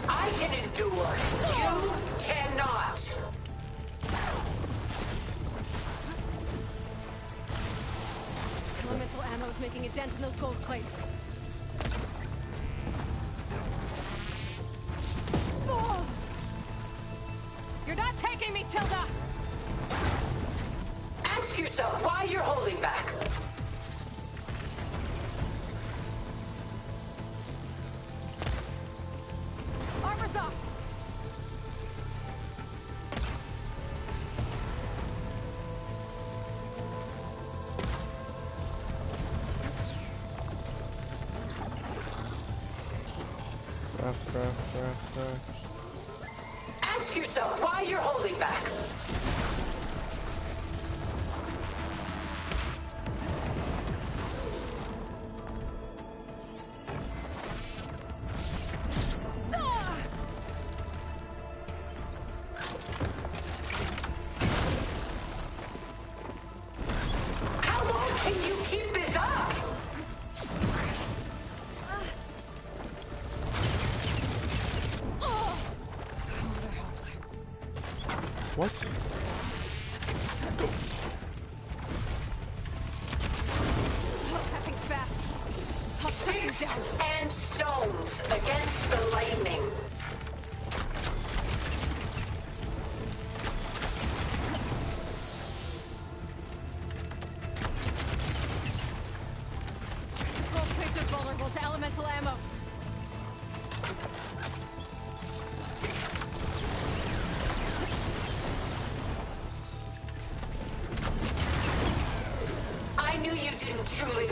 I can endure. You cannot. Elemental ammo is making a dent in those gold plates. Oh! You're not taking me, Tilda! Ask yourself why you're holding back. Armor's off! Craft. Ask yourself why you're holding back. How long can you keep this up? What? Nothing's fast. Sticks and stones against the lightning.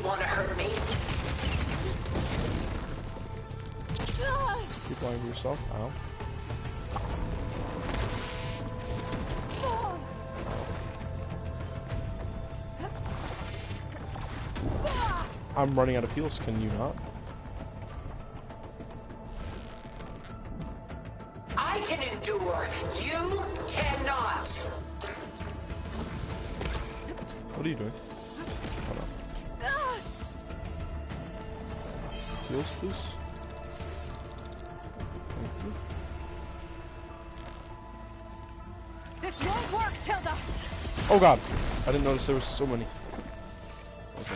didn't want to hurt me. Keep lying to yourself. Ow. I'm running out of heals, can you not? I can endure. You cannot. What are you doing? Hold on. Heals, please. Thank you. This won't work, Tilda! Oh god! I didn't notice there was so many. Okay.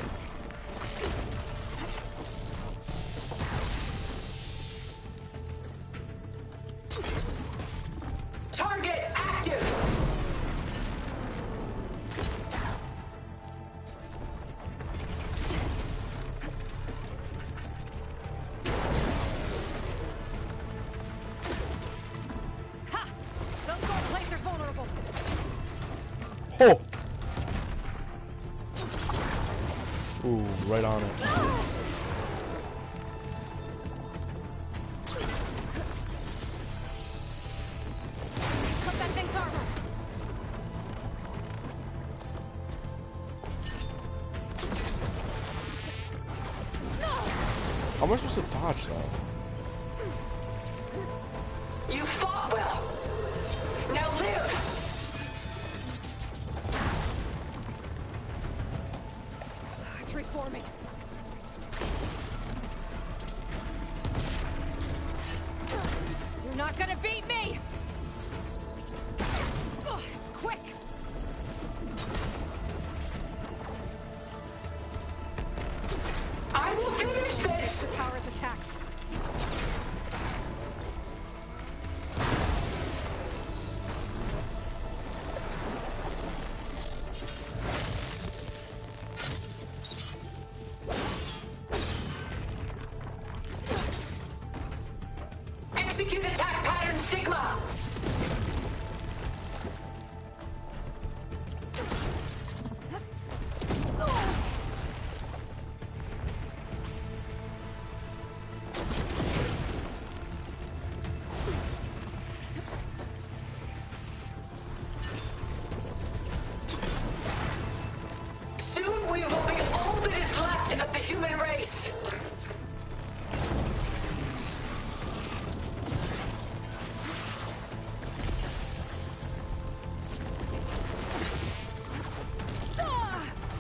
Target active. Ha! Those gold plates are vulnerable. Oh! Ooh, right on it. Cut that thing's armor. How am I supposed to dodge that? You fought well. Now live. It's reforming. You're not gonna beat me! Ugh, it's quick! I will finish this. To power its attacks. Execute attack pattern Sigma. Soon we will be all that is left of the human race.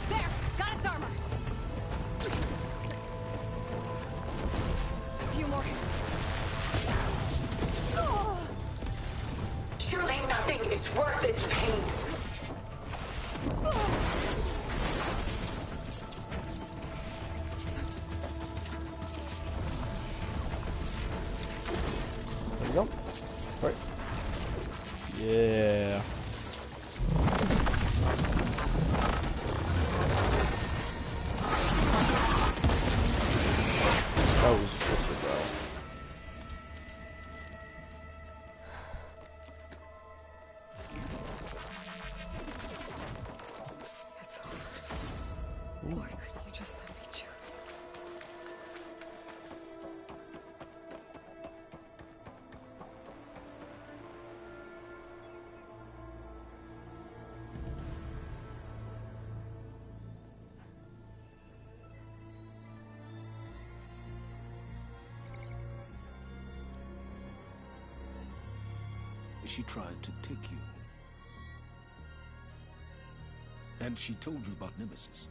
There! Got its armor! A few more hits. Surely nothing is worth this pain. There you go. Right. Yeah. That was just a battle. It's over. Why couldn't you just let me choose? She tried to take you. And she told you about Nemesis.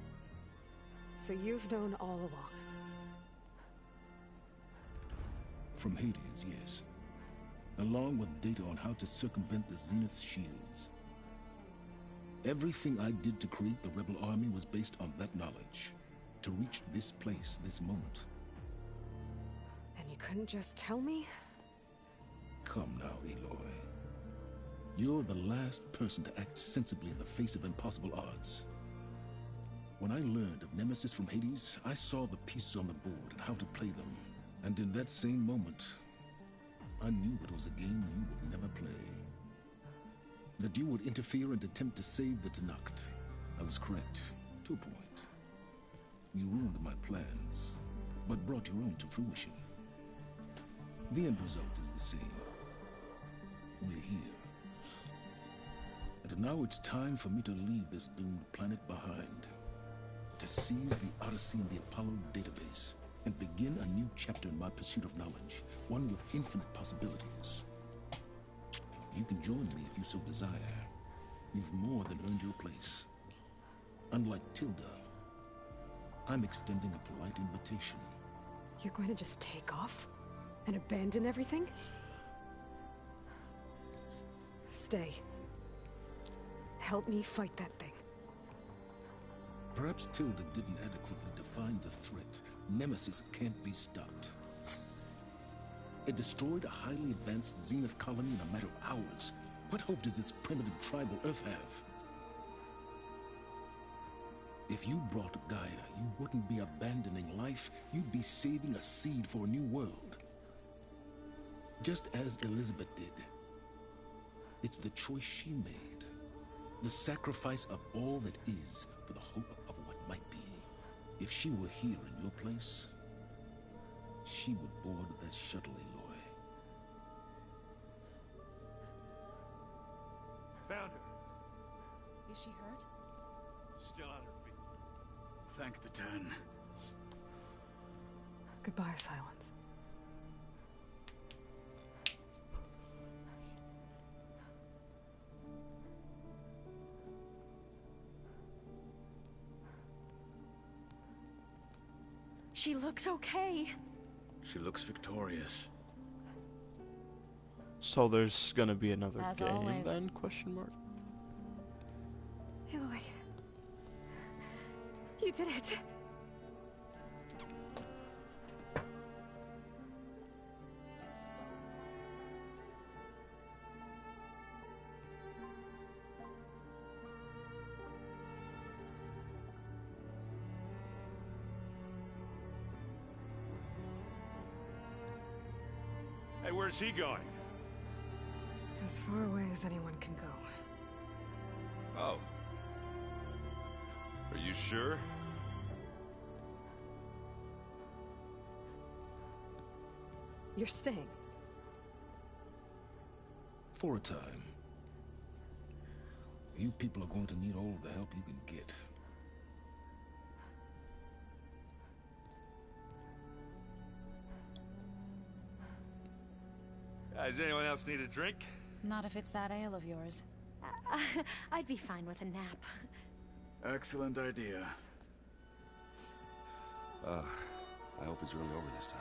So you've known all along. From Hades, yes. Along with data on how to circumvent the Zenith shields. Everything I did to create the Rebel Army was based on that knowledge. To reach this place, this moment. And you couldn't just tell me? Come now, Aloy. You're the last person to act sensibly in the face of impossible odds. When I learned of Nemesis from Hades, I saw the pieces on the board and how to play them. And in that same moment, I knew it was a game you would never play. That you would interfere and attempt to save the Tenakth. I was correct, to a point. You ruined my plans, but brought your own to fruition. The end result is the same. We're here. And now it's time for me to leave this doomed planet behind. To seize the Odyssey and the Apollo database, and begin a new chapter in my pursuit of knowledge, one with infinite possibilities. You can join me if you so desire. You've more than earned your place. Unlike Tilda, I'm extending a polite invitation. You're going to just take off? And abandon everything? Stay. Help me fight that thing. Perhaps Tilda didn't adequately define the threat. Nemesis can't be stopped. It destroyed a highly advanced Zenith colony in a matter of hours. What hope does this primitive tribal Earth have? If you brought Gaia, you wouldn't be abandoning life, you'd be saving a seed for a new world. Just as Elizabeth did. It's the choice she made. The sacrifice of all that is for the hope of what might be. If she were here in your place, she would board that shuttle, Aloy. Found her. Is she hurt? Still on her feet. Thank the Ten. Goodbye, Silence. She looks okay. She looks victorious. So there's gonna be another As game always. then? Question mark. Aloy. You did it. Hey, where's he going? As far away as anyone can go. Oh. Are you sure? You're staying. For a time. You people are going to need all of the help you can get. Does anyone else need a drink? Not if it's that ale of yours. I'd be fine with a nap. Excellent idea. I hope it's really over this time.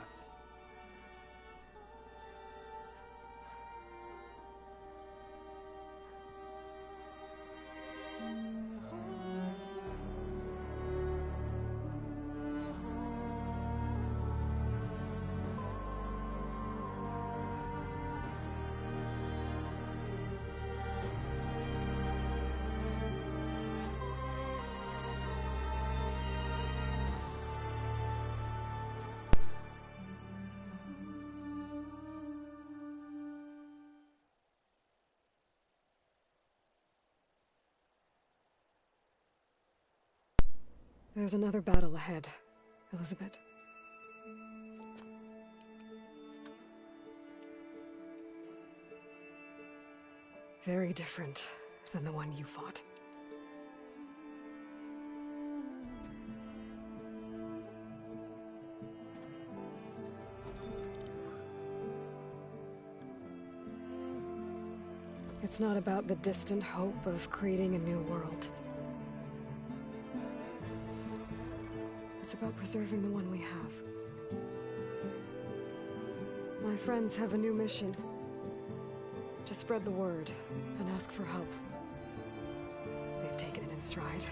There's another battle ahead, Elizabeth. Very different than the one you fought. It's not about the distant hope of creating a new world. It's about preserving the one we have. My friends have a new mission. To spread the word and ask for help. They've taken it in stride.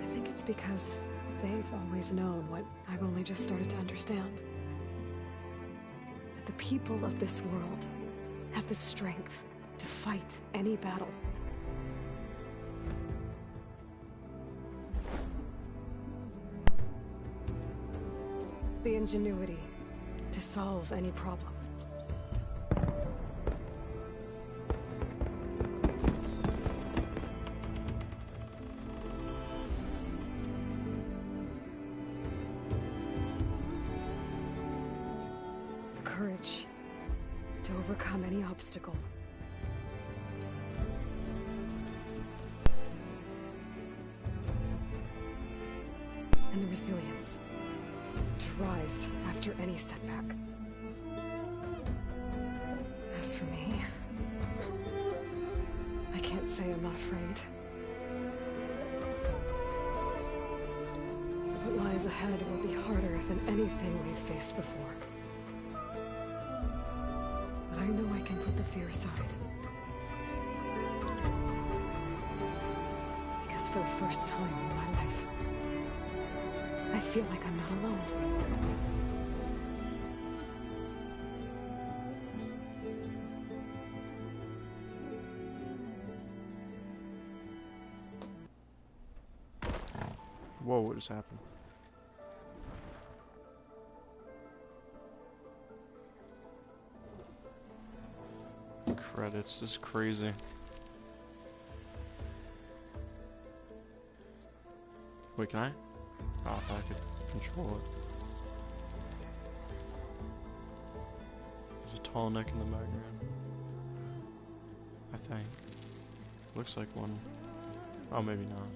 I think it's because they've always known what I've only just started to understand. That the people of this world have the strength to fight any battle. The ingenuity to solve any problem. to overcome any obstacle. And the resilience to rise after any setback. As for me, I can't say I'm not afraid. What lies ahead will be harder than anything we've faced before. But I know I can put the fear aside. Because for the first time in my life, I feel like I'm not alone. Whoa, what just happened? Credits, this is crazy. Wait, can I? Oh, if I could control it. There's a tall neck in the background. I think. Looks like one. Oh, maybe not.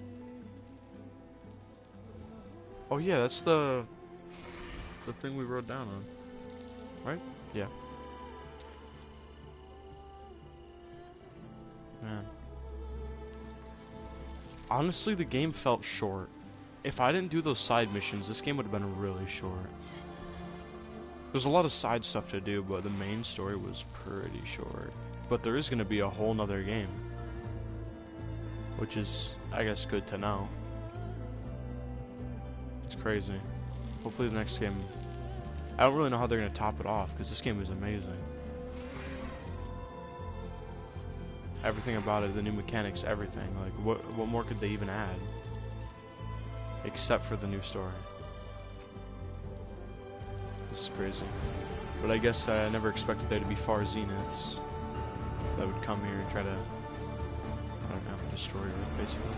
Oh yeah, that's the thing we wrote down on. Right? Yeah. Man. Honestly, the game felt short. If I didn't do those side missions, this game would have been really short. There's a lot of side stuff to do, but the main story was pretty short. But there is going to be a whole nother game. Which is, I guess, good to know. It's crazy. Hopefully the next game... I don't really know how they're going to top it off, because this game is amazing. Everything about it, the new mechanics, everything. Like, what more could they even add? Except for the new story. This is crazy. But I guess I never expected there to be far zeniths that would come here and try to, I don't know, destroy Earth, basically.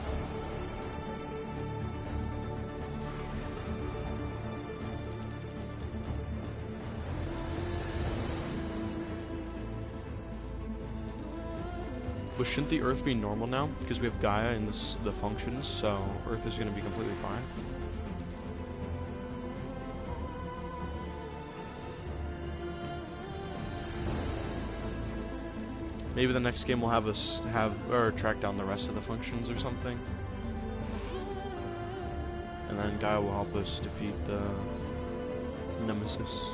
But shouldn't the Earth be normal now? Because we have Gaia in the functions, so Earth is going to be completely fine. Maybe the next game will have us or track down the rest of the functions or something. And then Gaia will help us defeat the Nemesis.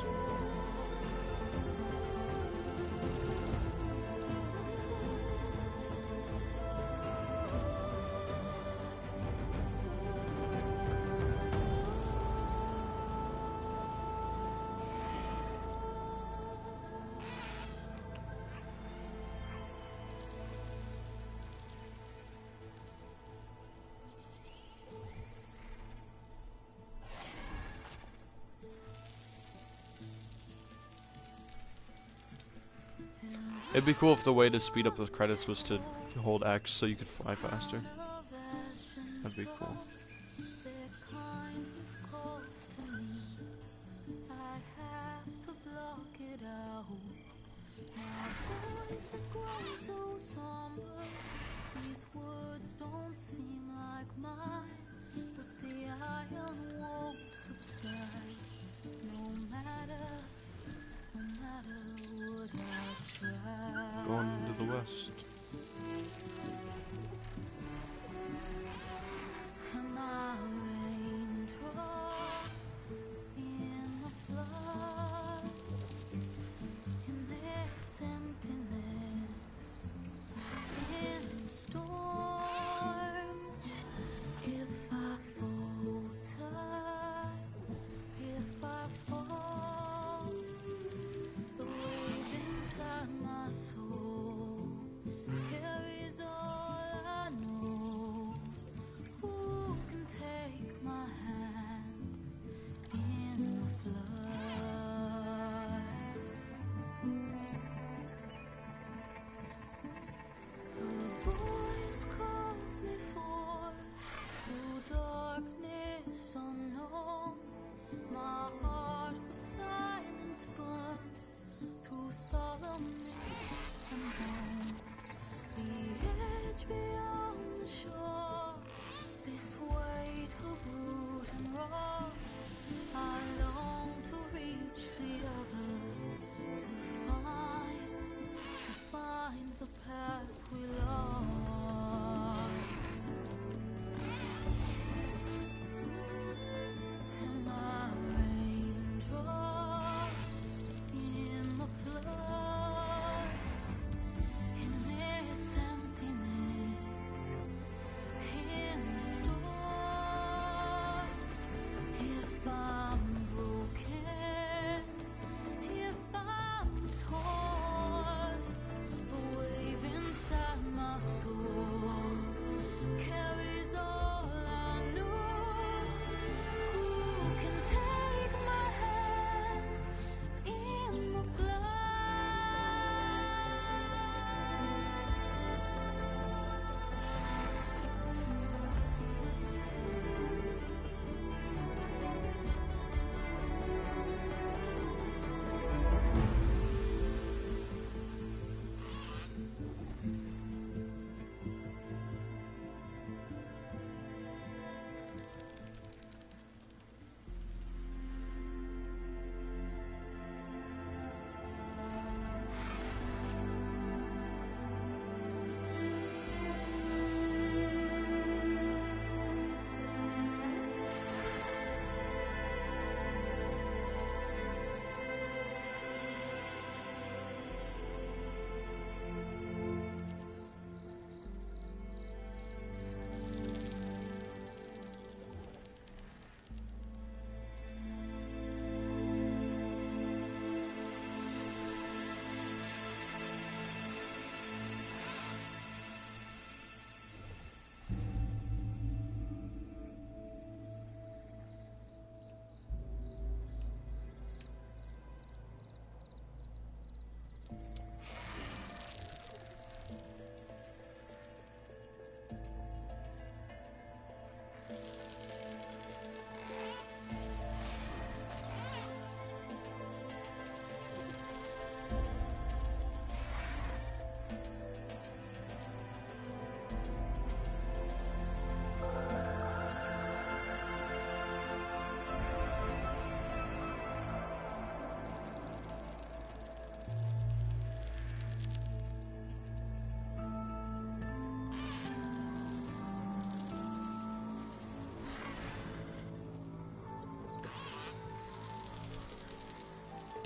It'd be cool if the way to speed up the credits was to hold X so you could fly faster. That'd be cool. Going to the west.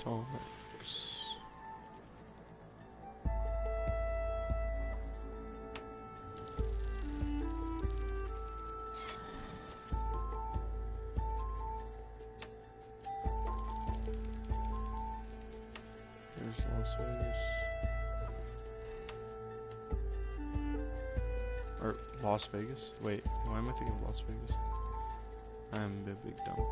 Talks. There's Las Vegas. Or Las Vegas? Wait, why am I thinking of Las Vegas? I'm a big dumb.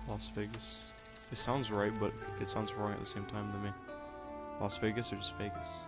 Las Vegas. It sounds right, but it sounds wrong at the same time to me. Las Vegas or just Vegas?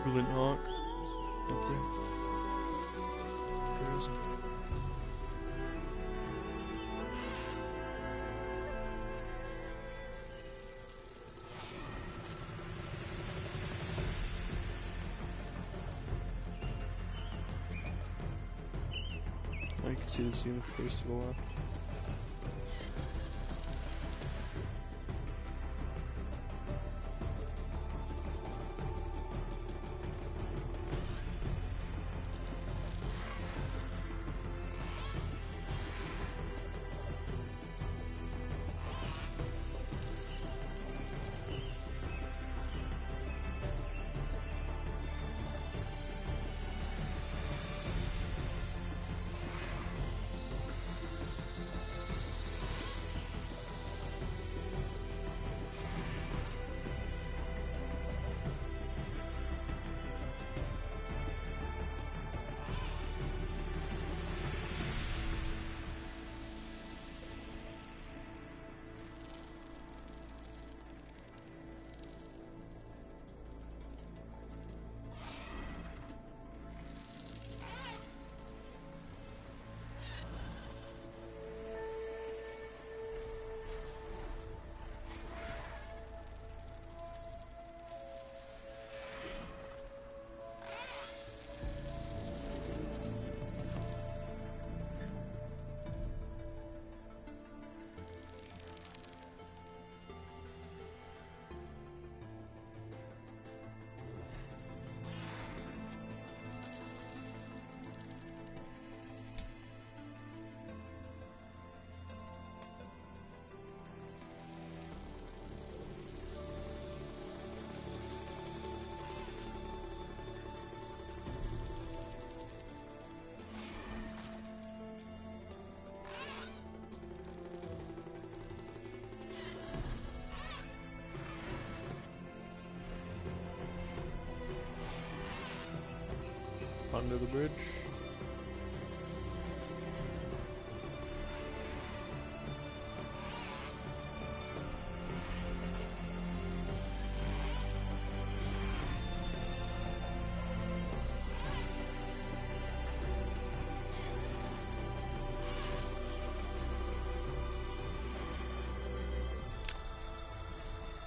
Glint Hawk up there. Crazy. Now you can see the zenith base to the left. under the bridge.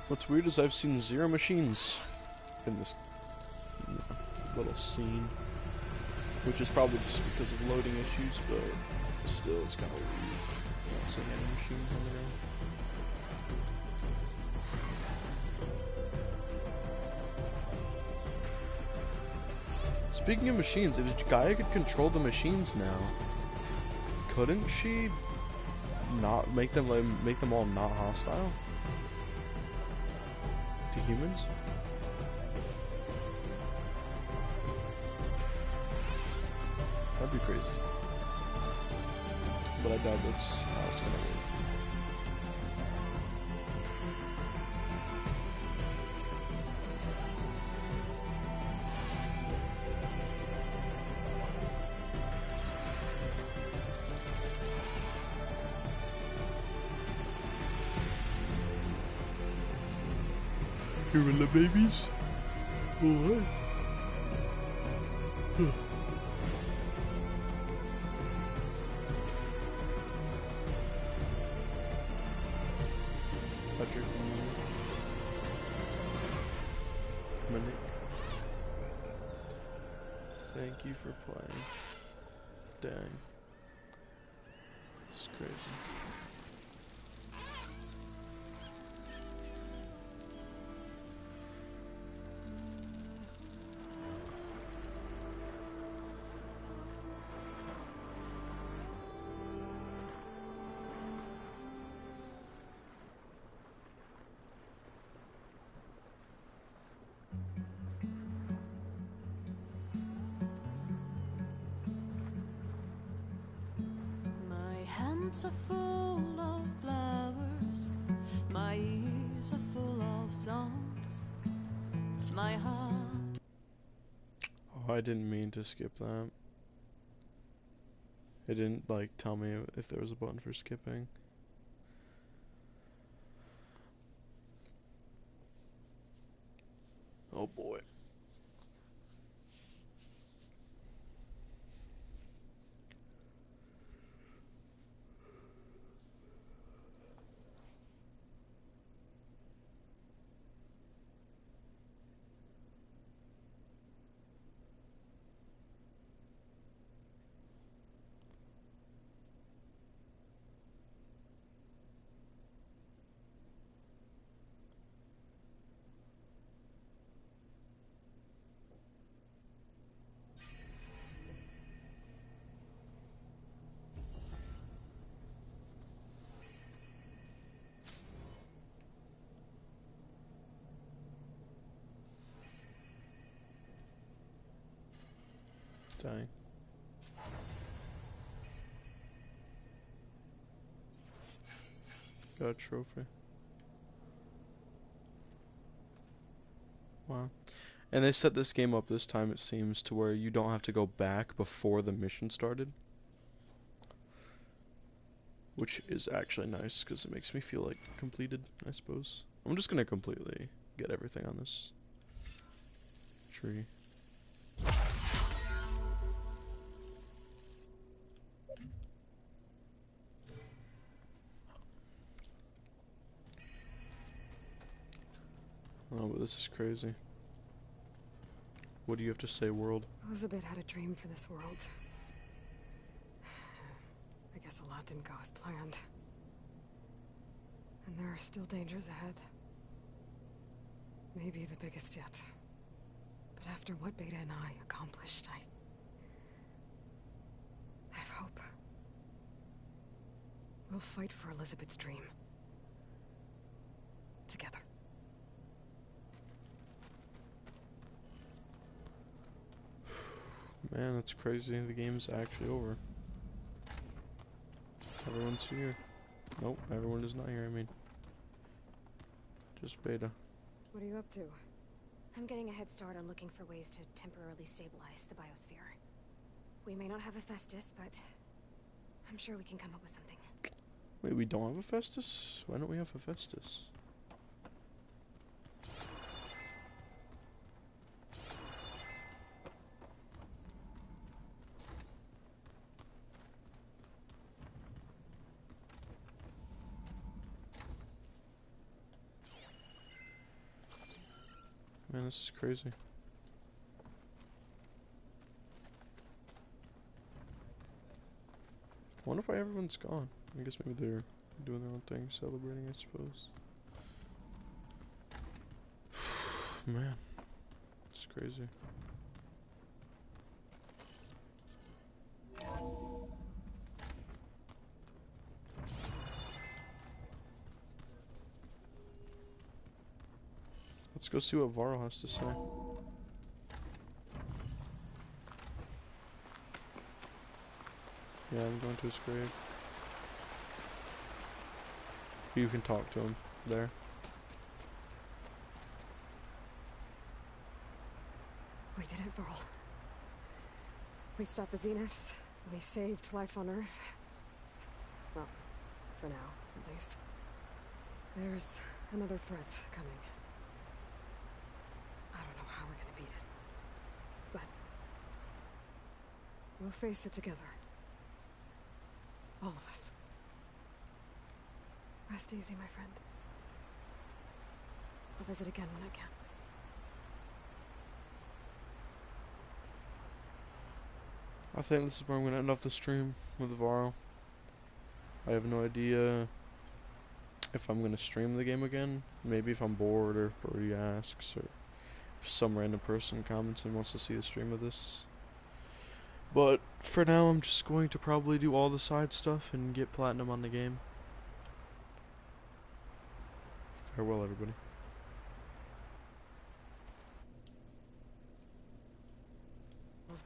What's weird is I've seen 0 machines in this little scene, which is probably just because of loading issues, but still it's kind of weird not seeing any machines on the ground. Speaking of machines, if Gaia could control the machines now, couldn't she not make them all not hostile to humans? That'd be crazy. But I doubt that's how it's gonna work. Gorilla babies? What? Patrick Monique. Thank you for playing. Dang. It's crazy. Hands are full of flowers, my ears are full of songs, my heart. Oh, I didn't mean to skip that. It didn't like tell me if there was a button for skipping. Oh boy. Dang. Got a trophy. Wow. And they set this game up this time, it seems, to where you don't have to go back before the mission started. Which is actually nice, because it makes me feel like completed, I suppose. I'm just gonna completely get everything on this tree. Oh, but this is crazy. What do you have to say, world? Elizabeth had a dream for this world. I guess a lot didn't go as planned. And there are still dangers ahead. Maybe the biggest yet. But after what Beta and I accomplished, I have hope. We'll fight for Elizabeth's dream. Together. Man, that's crazy. The game's actually over. Everyone's here. Nope, everyone is not here, I mean. Just Beta. What are you up to? I'm getting a head start on looking for ways to temporarily stabilize the biosphere. We may not have a Festus, but I'm sure we can come up with something. Wait, we don't have a Festus? Why don't we have a Festus? Man, this is crazy. I wonder why everyone's gone. I guess maybe they're doing their own thing, celebrating, I suppose. Man, it's crazy. Let's go see what Varl has to say. Yeah, I'm going to his grave. You can talk to him there. We did it, Varl. We stopped the Zeniths. We saved life on Earth. Well, for now, at least. There's another threat coming. I don't know how we're gonna beat it. But we'll face it together. All of us. Rest easy, my friend. I'll visit again when I can. I think this is where I'm going to end off the stream with Varl. I have no idea if I'm going to stream the game again. Maybe if I'm bored, or if Brody asks, or if some random person comments and wants to see the stream of this. But for now, I'm just going to probably do all the side stuff and get platinum on the game. Farewell, everybody. Was